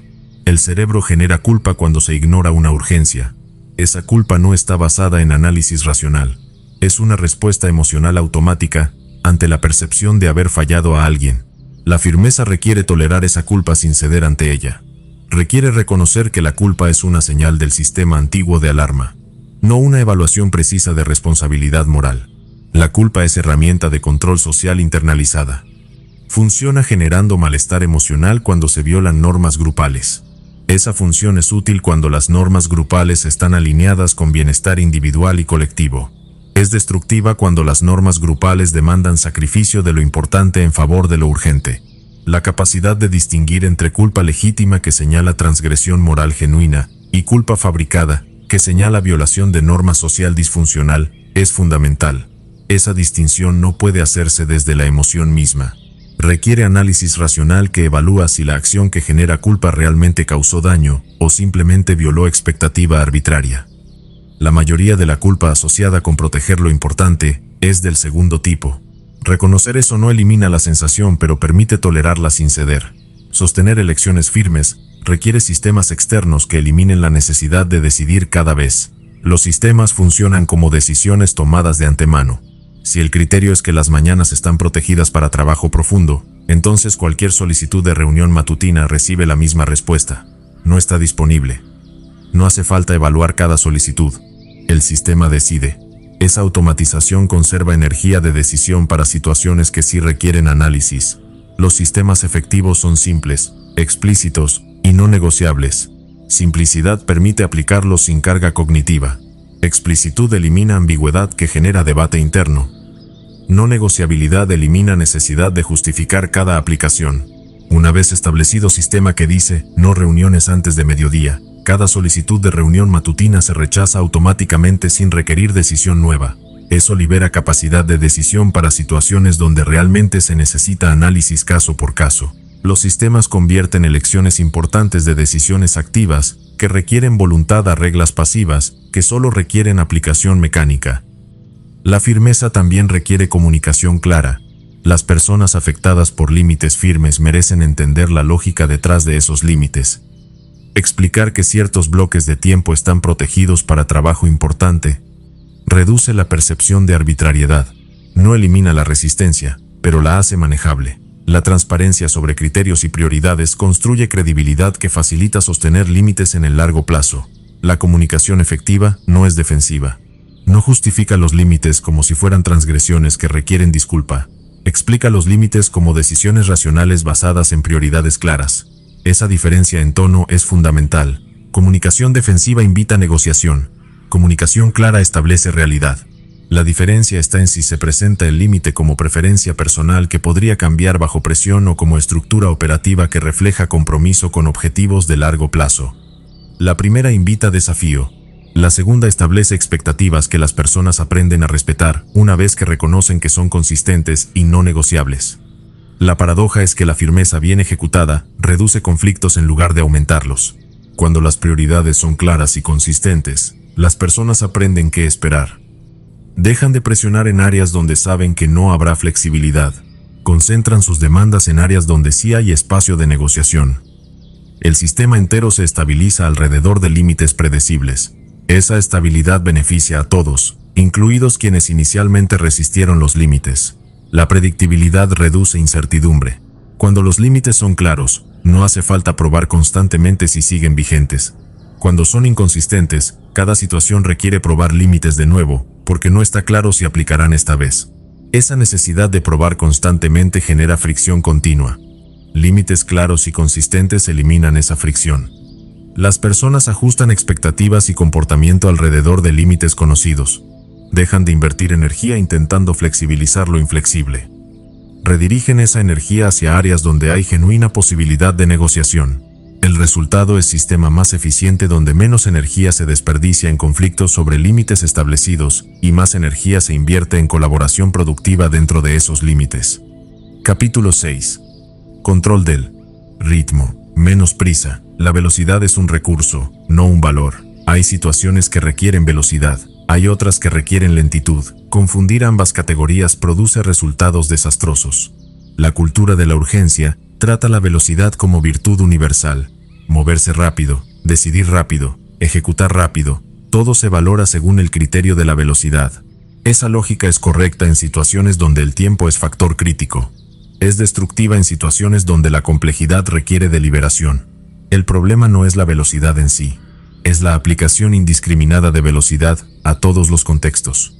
El cerebro genera culpa cuando se ignora una urgencia. Esa culpa no está basada en análisis racional. Es una respuesta emocional automática ante la percepción de haber fallado a alguien. La firmeza requiere tolerar esa culpa sin ceder ante ella. Requiere reconocer que la culpa es una señal del sistema antiguo de alarma, no una evaluación precisa de responsabilidad moral. La culpa es herramienta de control social internalizada. Funciona generando malestar emocional cuando se violan normas grupales. Esa función es útil cuando las normas grupales están alineadas con bienestar individual y colectivo. Es destructiva cuando las normas grupales demandan sacrificio de lo importante en favor de lo urgente. La capacidad de distinguir entre culpa legítima que señala transgresión moral genuina y culpa fabricada que señala violación de norma social disfuncional es fundamental. Esa distinción no puede hacerse desde la emoción misma. Requiere análisis racional que evalúa si la acción que genera culpa realmente causó daño o simplemente violó expectativa arbitraria. La mayoría de la culpa asociada con proteger lo importante es del segundo tipo. Reconocer eso no elimina la sensación, pero permite tolerarla sin ceder. Sostener elecciones firmes requiere sistemas externos que eliminen la necesidad de decidir cada vez. Los sistemas funcionan como decisiones tomadas de antemano. Si el criterio es que las mañanas están protegidas para trabajo profundo, entonces cualquier solicitud de reunión matutina recibe la misma respuesta. No está disponible. No hace falta evaluar cada solicitud. El sistema decide. Esa automatización conserva energía de decisión para situaciones que sí requieren análisis. Los sistemas efectivos son simples, explícitos y no negociables. Simplicidad permite aplicarlos sin carga cognitiva. Explicitud elimina ambigüedad que genera debate interno. No negociabilidad elimina necesidad de justificar cada aplicación. Una vez establecido sistema que dice no reuniones antes de mediodía, cada solicitud de reunión matutina se rechaza automáticamente sin requerir decisión nueva. Eso libera capacidad de decisión para situaciones donde realmente se necesita análisis caso por caso. Los sistemas convierten elecciones importantes de decisiones activas, que requieren voluntad, a reglas pasivas, que solo requieren aplicación mecánica. La firmeza también requiere comunicación clara. Las personas afectadas por límites firmes merecen entender la lógica detrás de esos límites. Explicar que ciertos bloques de tiempo están protegidos para trabajo importante reduce la percepción de arbitrariedad. No elimina la resistencia, pero la hace manejable. La transparencia sobre criterios y prioridades construye credibilidad que facilita sostener límites en el largo plazo. La comunicación efectiva no es defensiva. No justifica los límites como si fueran transgresiones que requieren disculpa. Explica los límites como decisiones racionales basadas en prioridades claras. Esa diferencia en tono es fundamental. Comunicación defensiva invita a negociación. Comunicación clara establece realidad. La diferencia está en si se presenta el límite como preferencia personal que podría cambiar bajo presión o como estructura operativa que refleja compromiso con objetivos de largo plazo. La primera invita a desafío. La segunda establece expectativas que las personas aprenden a respetar una vez que reconocen que son consistentes y no negociables. La paradoja es que la firmeza bien ejecutada reduce conflictos en lugar de aumentarlos. Cuando las prioridades son claras y consistentes, las personas aprenden qué esperar. Dejan de presionar en áreas donde saben que no habrá flexibilidad. Concentran sus demandas en áreas donde sí hay espacio de negociación. El sistema entero se estabiliza alrededor de límites predecibles. Esa estabilidad beneficia a todos, incluidos quienes inicialmente resistieron los límites. La predictibilidad reduce incertidumbre. Cuando los límites son claros, no hace falta probar constantemente si siguen vigentes. Cuando son inconsistentes, cada situación requiere probar límites de nuevo, porque no está claro si aplicarán esta vez. Esa necesidad de probar constantemente genera fricción continua. Límites claros y consistentes eliminan esa fricción. Las personas ajustan expectativas y comportamiento alrededor de límites conocidos. Dejan de invertir energía intentando flexibilizar lo inflexible. Redirigen esa energía hacia áreas donde hay genuina posibilidad de negociación. El resultado es sistema más eficiente donde menos energía se desperdicia en conflictos sobre límites establecidos y más energía se invierte en colaboración productiva dentro de esos límites. Capítulo 6. Control del ritmo. Menos prisa. La velocidad es un recurso, no un valor. Hay situaciones que requieren velocidad, hay otras que requieren lentitud. Confundir ambas categorías produce resultados desastrosos. La cultura de la urgencia trata la velocidad como virtud universal. Moverse rápido, decidir rápido, ejecutar rápido, todo se valora según el criterio de la velocidad. Esa lógica es correcta en situaciones donde el tiempo es factor crítico. Es destructiva en situaciones donde la complejidad requiere deliberación. El problema no es la velocidad en sí, es la aplicación indiscriminada de velocidad a todos los contextos.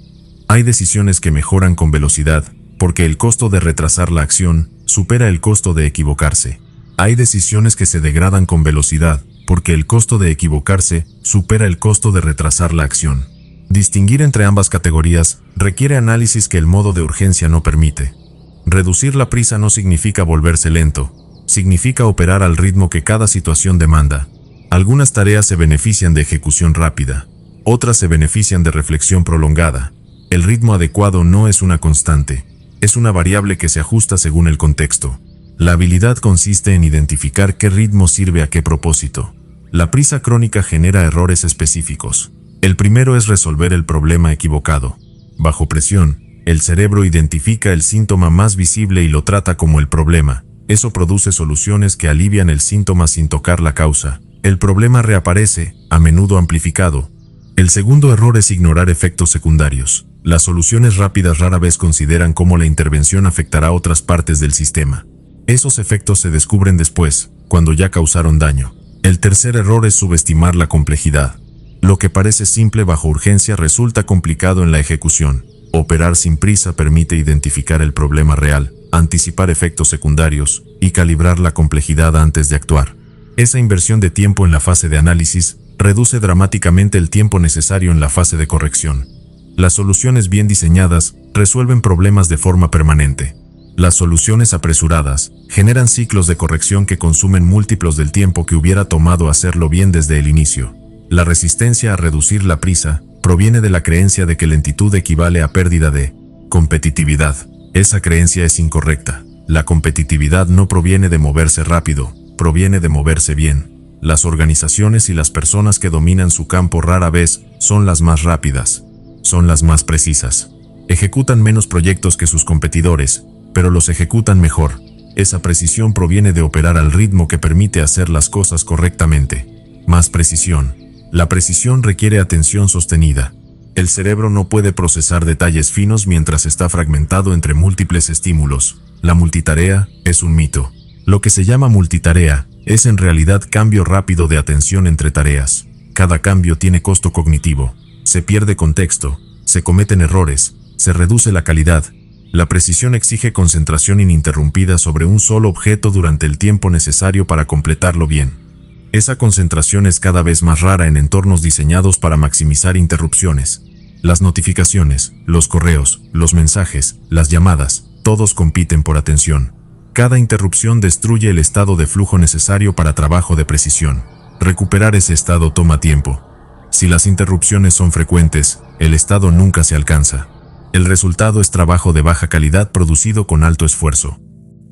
Hay decisiones que mejoran con velocidad, porque el costo de retrasar la acción supera el costo de equivocarse. Hay decisiones que se degradan con velocidad, porque el costo de equivocarse supera el costo de retrasar la acción. Distinguir entre ambas categorías requiere análisis que el modo de urgencia no permite. Reducir la prisa no significa volverse lento, significa operar al ritmo que cada situación demanda. Algunas tareas se benefician de ejecución rápida, otras se benefician de reflexión prolongada. El ritmo adecuado no es una constante, es una variable que se ajusta según el contexto. La habilidad consiste en identificar qué ritmo sirve a qué propósito. La prisa crónica genera errores específicos. El primero es resolver el problema equivocado. Bajo presión, el cerebro identifica el síntoma más visible y lo trata como el problema. Eso produce soluciones que alivian el síntoma sin tocar la causa. El problema reaparece, a menudo amplificado. El segundo error es ignorar efectos secundarios. Las soluciones rápidas rara vez consideran cómo la intervención afectará a otras partes del sistema. Esos efectos se descubren después, cuando ya causaron daño. El tercer error es subestimar la complejidad. Lo que parece simple bajo urgencia resulta complicado en la ejecución. Operar sin prisa permite identificar el problema real, anticipar efectos secundarios y calibrar la complejidad antes de actuar. Esa inversión de tiempo en la fase de análisis reduce dramáticamente el tiempo necesario en la fase de corrección. Las soluciones bien diseñadas resuelven problemas de forma permanente. Las soluciones apresuradas generan ciclos de corrección que consumen múltiplos del tiempo que hubiera tomado hacerlo bien desde el inicio. La resistencia a reducir la prisa proviene de la creencia de que lentitud equivale a pérdida de competitividad. Esa creencia es incorrecta. La competitividad no proviene de moverse rápido, proviene de moverse bien. Las organizaciones y las personas que dominan su campo rara vez son las más rápidas, son las más precisas. Ejecutan menos proyectos que sus competidores, pero los ejecutan mejor. Esa precisión proviene de operar al ritmo que permite hacer las cosas correctamente. Más precisión. La precisión requiere atención sostenida. El cerebro no puede procesar detalles finos mientras está fragmentado entre múltiples estímulos. La multitarea es un mito. Lo que se llama multitarea es en realidad cambio rápido de atención entre tareas. Cada cambio tiene costo cognitivo. Se pierde contexto, se cometen errores, se reduce la calidad. La precisión exige concentración ininterrumpida sobre un solo objeto durante el tiempo necesario para completarlo bien. Esa concentración es cada vez más rara en entornos diseñados para maximizar interrupciones. Las notificaciones, los correos, los mensajes, las llamadas, todos compiten por atención. Cada interrupción destruye el estado de flujo necesario para trabajo de precisión. Recuperar ese estado toma tiempo. Si las interrupciones son frecuentes, el estado nunca se alcanza. El resultado es trabajo de baja calidad producido con alto esfuerzo.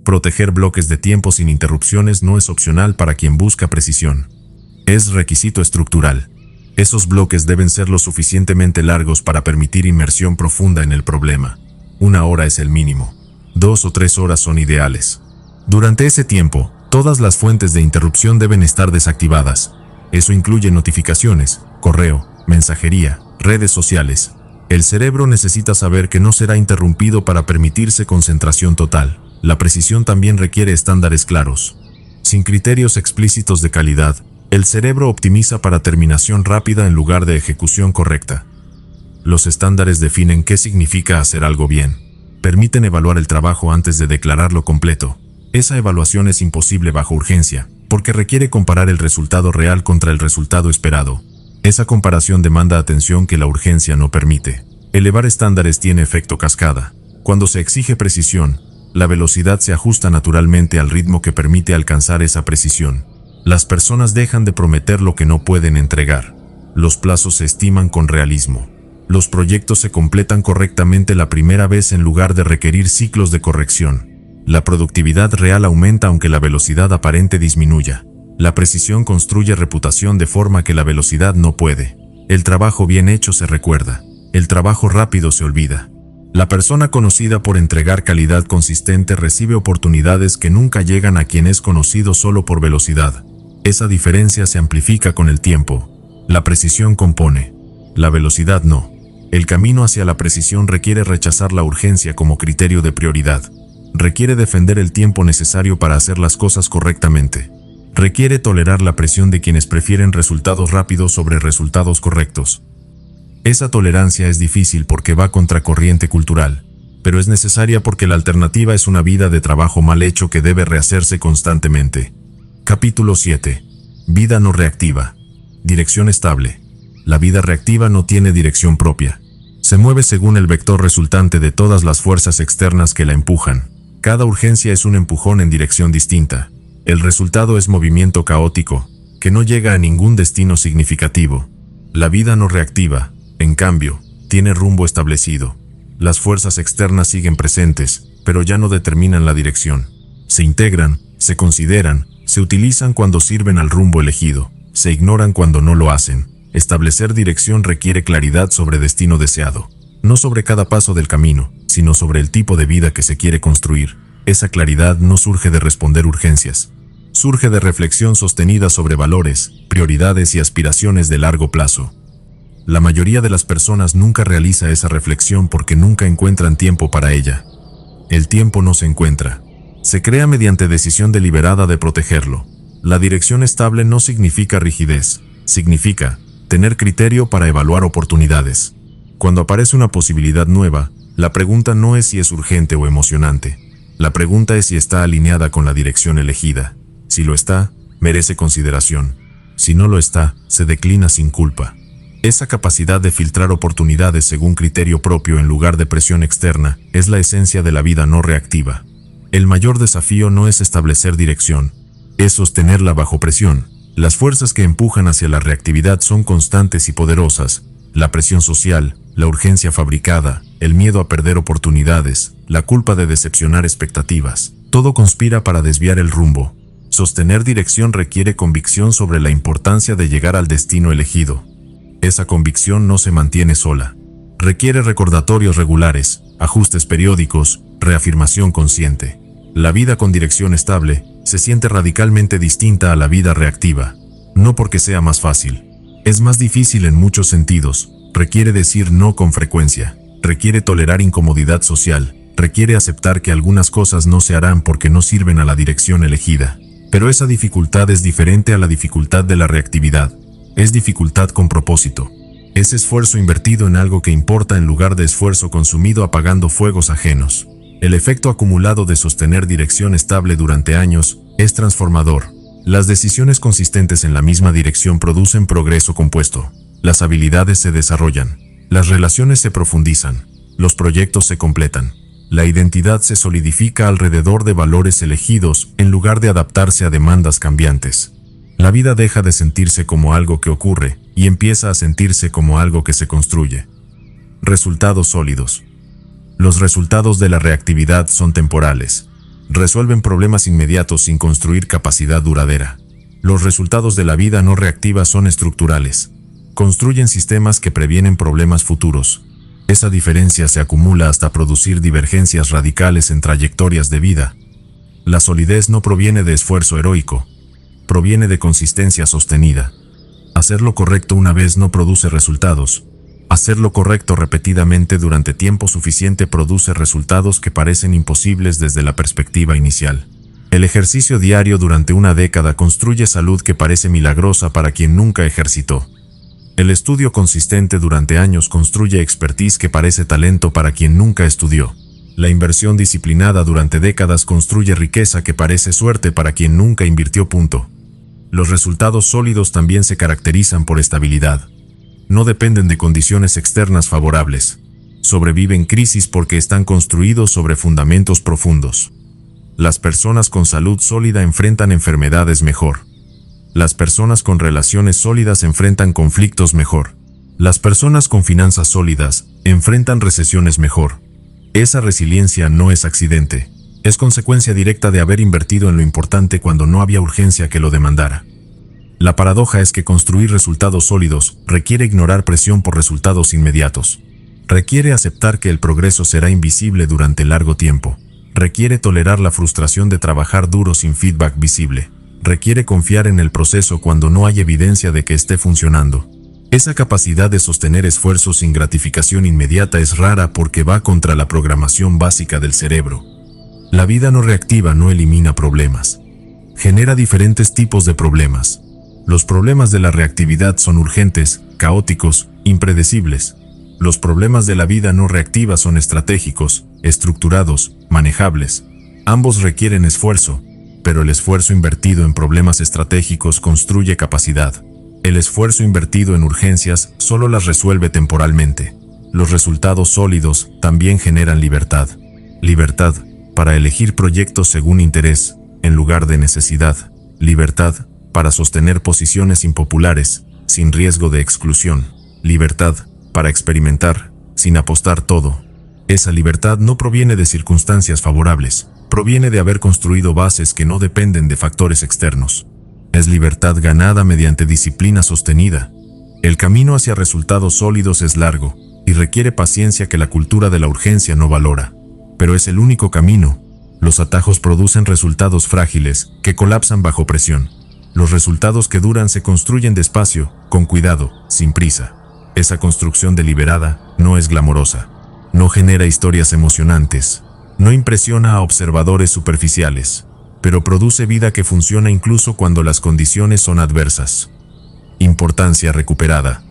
Proteger bloques de tiempo sin interrupciones no es opcional para quien busca precisión. Es requisito estructural. Esos bloques deben ser lo suficientemente largos para permitir inmersión profunda en el problema. 1 hora es el mínimo. 2 o 3 horas son ideales. Durante ese tiempo, todas las fuentes de interrupción deben estar desactivadas. Eso incluye notificaciones, correo, mensajería, redes sociales. El cerebro necesita saber que no será interrumpido para permitirse concentración total. La precisión también requiere estándares claros. Sin criterios explícitos de calidad, el cerebro optimiza para terminación rápida en lugar de ejecución correcta. Los estándares definen qué significa hacer algo bien. Permiten evaluar el trabajo antes de declararlo completo. Esa evaluación es imposible bajo urgencia, porque requiere comparar el resultado real contra el resultado esperado. Esa comparación demanda atención que la urgencia no permite. Elevar estándares tiene efecto cascada. Cuando se exige precisión, la velocidad se ajusta naturalmente al ritmo que permite alcanzar esa precisión. Las personas dejan de prometer lo que no pueden entregar. Los plazos se estiman con realismo. Los proyectos se completan correctamente la primera vez en lugar de requerir ciclos de corrección. La productividad real aumenta aunque la velocidad aparente disminuya. La precisión construye reputación de forma que la velocidad no puede. El trabajo bien hecho se recuerda. El trabajo rápido se olvida. La persona conocida por entregar calidad consistente recibe oportunidades que nunca llegan a quien es conocido solo por velocidad. Esa diferencia se amplifica con el tiempo. La precisión compone. La velocidad no. El camino hacia la precisión requiere rechazar la urgencia como criterio de prioridad. Requiere defender el tiempo necesario para hacer las cosas correctamente. Requiere tolerar la presión de quienes prefieren resultados rápidos sobre resultados correctos. Esa tolerancia es difícil porque va contra corriente cultural, pero es necesaria porque la alternativa es una vida de trabajo mal hecho que debe rehacerse constantemente. Capítulo 7. Vida no reactiva. Dirección estable. La vida reactiva no tiene dirección propia. Se mueve según el vector resultante de todas las fuerzas externas que la empujan. Cada urgencia es un empujón en dirección distinta. El resultado es movimiento caótico, que no llega a ningún destino significativo. La vida no reactiva, en cambio, tiene rumbo establecido. Las fuerzas externas siguen presentes, pero ya no determinan la dirección. Se integran, se consideran, se utilizan cuando sirven al rumbo elegido, se ignoran cuando no lo hacen. Establecer dirección requiere claridad sobre destino deseado, no sobre cada paso del camino, sino sobre el tipo de vida que se quiere construir. Esa claridad no surge de responder urgencias. Surge de reflexión sostenida sobre valores, prioridades y aspiraciones de largo plazo. La mayoría de las personas nunca realiza esa reflexión porque nunca encuentran tiempo para ella. El tiempo no se encuentra. Se crea mediante decisión deliberada de protegerlo. La dirección estable no significa rigidez, significa tener criterio para evaluar oportunidades. Cuando aparece una posibilidad nueva, la pregunta no es si es urgente o emocionante. La pregunta es si está alineada con la dirección elegida. Si lo está, merece consideración. Si no lo está, se declina sin culpa. Esa capacidad de filtrar oportunidades según criterio propio en lugar de presión externa es la esencia de la vida no reactiva. El mayor desafío no es establecer dirección, es sostenerla bajo presión. Las fuerzas que empujan hacia la reactividad son constantes y poderosas. La presión social, la urgencia fabricada, el miedo a perder oportunidades, la culpa de decepcionar expectativas. Todo conspira para desviar el rumbo. Sostener dirección requiere convicción sobre la importancia de llegar al destino elegido. Esa convicción no se mantiene sola. Requiere recordatorios regulares, ajustes periódicos, reafirmación consciente. La vida con dirección estable se siente radicalmente distinta a la vida reactiva. No porque sea más fácil. Es más difícil en muchos sentidos. Requiere decir no con frecuencia. Requiere tolerar incomodidad social. Requiere aceptar que algunas cosas no se harán porque no sirven a la dirección elegida. Pero esa dificultad es diferente a la dificultad de la reactividad. Es dificultad con propósito. Es esfuerzo invertido en algo que importa en lugar de esfuerzo consumido apagando fuegos ajenos. El efecto acumulado de sostener dirección estable durante años es transformador. Las decisiones consistentes en la misma dirección producen progreso compuesto. Las habilidades se desarrollan. Las relaciones se profundizan. Los proyectos se completan. La identidad se solidifica alrededor de valores elegidos en lugar de adaptarse a demandas cambiantes. La vida deja de sentirse como algo que ocurre y empieza a sentirse como algo que se construye. Resultados sólidos. Los resultados de la reactividad son temporales. Resuelven problemas inmediatos sin construir capacidad duradera. Los resultados de la vida no reactiva son estructurales. Construyen sistemas que previenen problemas futuros. Esa diferencia se acumula hasta producir divergencias radicales en trayectorias de vida. La solidez no proviene de esfuerzo heroico. Proviene de consistencia sostenida. Hacer lo correcto una vez no produce resultados. Hacer lo correcto repetidamente durante tiempo suficiente produce resultados que parecen imposibles desde la perspectiva inicial. El ejercicio diario durante una década construye salud que parece milagrosa para quien nunca ejercitó. El estudio consistente durante años construye expertise que parece talento para quien nunca estudió. La inversión disciplinada durante décadas construye riqueza que parece suerte para quien nunca invirtió. Los resultados sólidos también se caracterizan por estabilidad. No dependen de condiciones externas favorables. Sobreviven crisis porque están construidos sobre fundamentos profundos. Las personas con salud sólida enfrentan enfermedades mejor. Las personas con relaciones sólidas enfrentan conflictos mejor. Las personas con finanzas sólidas enfrentan recesiones mejor. Esa resiliencia no es accidente. Es consecuencia directa de haber invertido en lo importante cuando no había urgencia que lo demandara. La paradoja es que construir resultados sólidos requiere ignorar presión por resultados inmediatos. Requiere aceptar que el progreso será invisible durante largo tiempo. Requiere tolerar la frustración de trabajar duro sin feedback visible. Requiere confiar en el proceso cuando no hay evidencia de que esté funcionando. Esa capacidad de sostener esfuerzos sin gratificación inmediata es rara porque va contra la programación básica del cerebro. La vida no reactiva no elimina problemas. Genera diferentes tipos de problemas. Los problemas de la reactividad son urgentes, caóticos, impredecibles. Los problemas de la vida no reactiva son estratégicos, estructurados, manejables. Ambos requieren esfuerzo, pero el esfuerzo invertido en problemas estratégicos construye capacidad. El esfuerzo invertido en urgencias solo las resuelve temporalmente. Los resultados sólidos también generan libertad. Libertad para elegir proyectos según interés, en lugar de necesidad. Libertad para sostener posiciones impopulares, sin riesgo de exclusión. Libertad para experimentar, sin apostar todo. Esa libertad no proviene de circunstancias favorables, proviene de haber construido bases que no dependen de factores externos. Es libertad ganada mediante disciplina sostenida. El camino hacia resultados sólidos es largo, y requiere paciencia que la cultura de la urgencia no valora. Pero es el único camino. Los atajos producen resultados frágiles, que colapsan bajo presión. Los resultados que duran se construyen despacio, con cuidado, sin prisa. Esa construcción deliberada no es glamorosa. No genera historias emocionantes. No impresiona a observadores superficiales. Pero produce vida que funciona incluso cuando las condiciones son adversas. Importancia recuperada.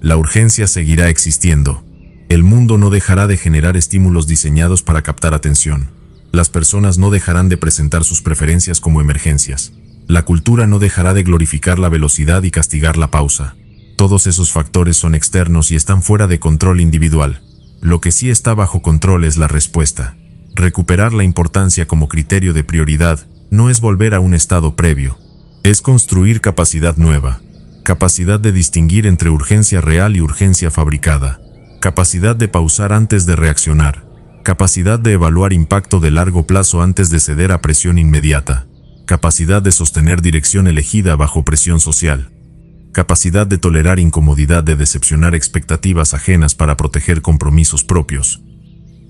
La urgencia seguirá existiendo. El mundo no dejará de generar estímulos diseñados para captar atención. Las personas no dejarán de presentar sus preferencias como emergencias. La cultura no dejará de glorificar la velocidad y castigar la pausa. Todos esos factores son externos y están fuera de control individual. Lo que sí está bajo control es la respuesta. Recuperar la importancia como criterio de prioridad no es volver a un estado previo. Es construir capacidad nueva. Capacidad de distinguir entre urgencia real y urgencia fabricada. Capacidad de pausar antes de reaccionar. Capacidad de evaluar impacto de largo plazo antes de ceder a presión inmediata. Capacidad de sostener dirección elegida bajo presión social. Capacidad de tolerar incomodidad, de decepcionar expectativas ajenas para proteger compromisos propios.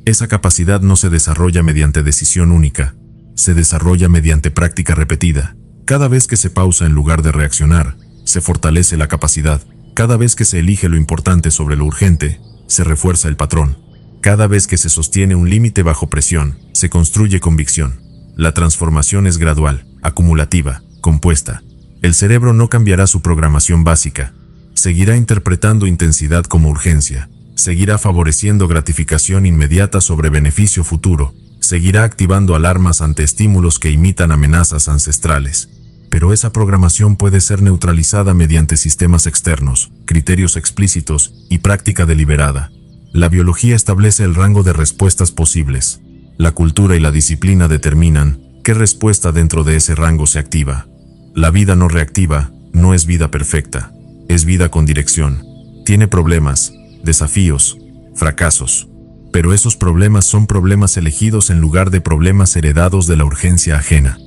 Esa capacidad no se desarrolla mediante decisión única, se desarrolla mediante práctica repetida. Cada vez que se pausa en lugar de reaccionar, se fortalece la capacidad. Cada vez que se elige lo importante sobre lo urgente, se refuerza el patrón. Cada vez que se sostiene un límite bajo presión, se construye convicción. La transformación es gradual, acumulativa, compuesta. El cerebro no cambiará su programación básica. Seguirá interpretando intensidad como urgencia. Seguirá favoreciendo gratificación inmediata sobre beneficio futuro. Seguirá activando alarmas ante estímulos que imitan amenazas ancestrales. Pero esa programación puede ser neutralizada mediante sistemas externos, criterios explícitos y práctica deliberada. La biología establece el rango de respuestas posibles. La cultura y la disciplina determinan qué respuesta dentro de ese rango se activa. La vida no reactiva no es vida perfecta, es vida con dirección. Tiene problemas, desafíos, fracasos. Pero esos problemas son problemas elegidos en lugar de problemas heredados de la urgencia ajena.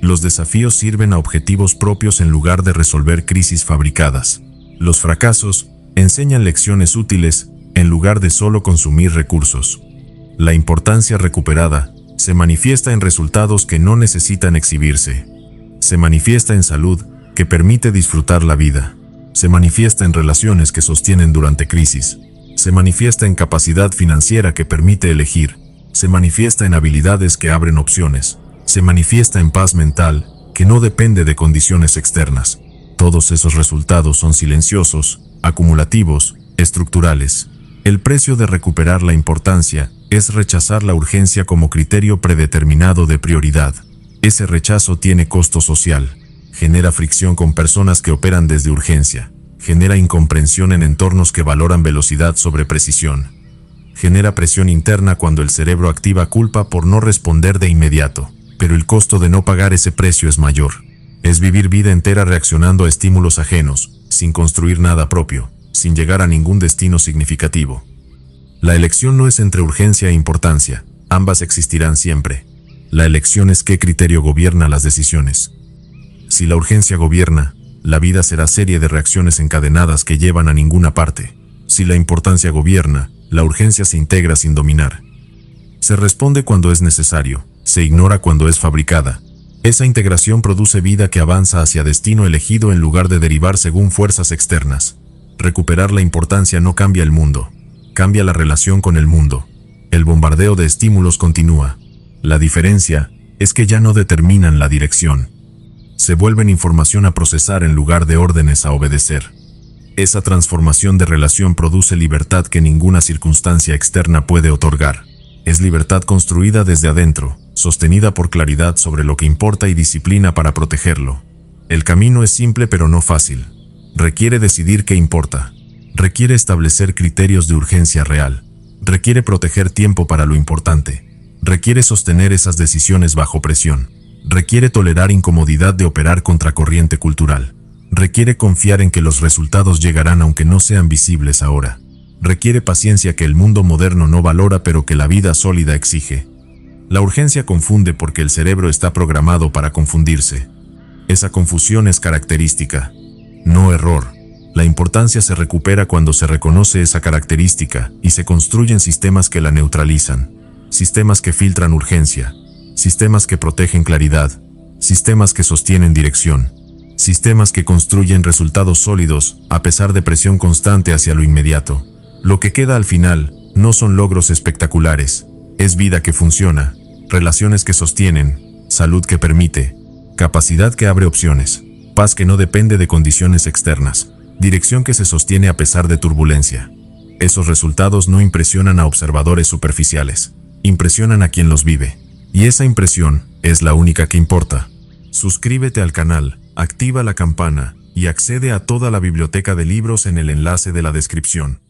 Los desafíos sirven a objetivos propios en lugar de resolver crisis fabricadas. Los fracasos enseñan lecciones útiles en lugar de solo consumir recursos. La importancia recuperada se manifiesta en resultados que no necesitan exhibirse. Se manifiesta en salud que permite disfrutar la vida. Se manifiesta en relaciones que sostienen durante crisis. Se manifiesta en capacidad financiera que permite elegir. Se manifiesta en habilidades que abren opciones. Se manifiesta en paz mental que no depende de condiciones externas. Todos esos resultados son silenciosos, acumulativos, estructurales. El precio de recuperar la importancia es rechazar la urgencia como criterio predeterminado de prioridad. Ese rechazo tiene costo social. Genera fricción con personas que operan desde urgencia. Genera incomprensión en entornos que valoran velocidad sobre precisión. Genera presión interna cuando el cerebro activa culpa por no responder de inmediato. Pero el costo de no pagar ese precio es mayor. Es vivir vida entera reaccionando a estímulos ajenos, sin construir nada propio, sin llegar a ningún destino significativo. La elección no es entre urgencia e importancia, ambas existirán siempre. La elección es qué criterio gobierna las decisiones. Si la urgencia gobierna, la vida será serie de reacciones encadenadas que llevan a ninguna parte. Si la importancia gobierna, la urgencia se integra sin dominar. Se responde cuando es necesario, se ignora cuando es fabricada. Esa integración produce vida que avanza hacia destino elegido en lugar de derivar según fuerzas externas. Recuperar la importancia no cambia el mundo, cambia la relación con el mundo. El bombardeo de estímulos continúa. La diferencia es que ya no determinan la dirección. Se vuelven información a procesar en lugar de órdenes a obedecer. Esa transformación de relación produce libertad que ninguna circunstancia externa puede otorgar. Es libertad construida desde adentro, sostenida por claridad sobre lo que importa y disciplina para protegerlo. El camino es simple pero no fácil. Requiere decidir qué importa. Requiere establecer criterios de urgencia real. Requiere proteger tiempo para lo importante. Requiere sostener esas decisiones bajo presión. Requiere tolerar incomodidad de operar contra corriente cultural. Requiere confiar en que los resultados llegarán aunque no sean visibles ahora. Requiere paciencia que el mundo moderno no valora pero que la vida sólida exige. La urgencia confunde porque el cerebro está programado para confundirse. Esa confusión es característica, no error. La importancia se recupera cuando se reconoce esa característica y se construyen sistemas que la neutralizan. Sistemas que filtran urgencia. Sistemas que protegen claridad. Sistemas que sostienen dirección. Sistemas que construyen resultados sólidos a pesar de presión constante hacia lo inmediato. Lo que queda al final no son logros espectaculares. Es vida que funciona, relaciones que sostienen, salud que permite, capacidad que abre opciones, paz que no depende de condiciones externas, dirección que se sostiene a pesar de turbulencia. Esos resultados no impresionan a observadores superficiales, impresionan a quien los vive. Y esa impresión es la única que importa. Suscríbete al canal, activa la campana y accede a toda la biblioteca de libros en el enlace de la descripción.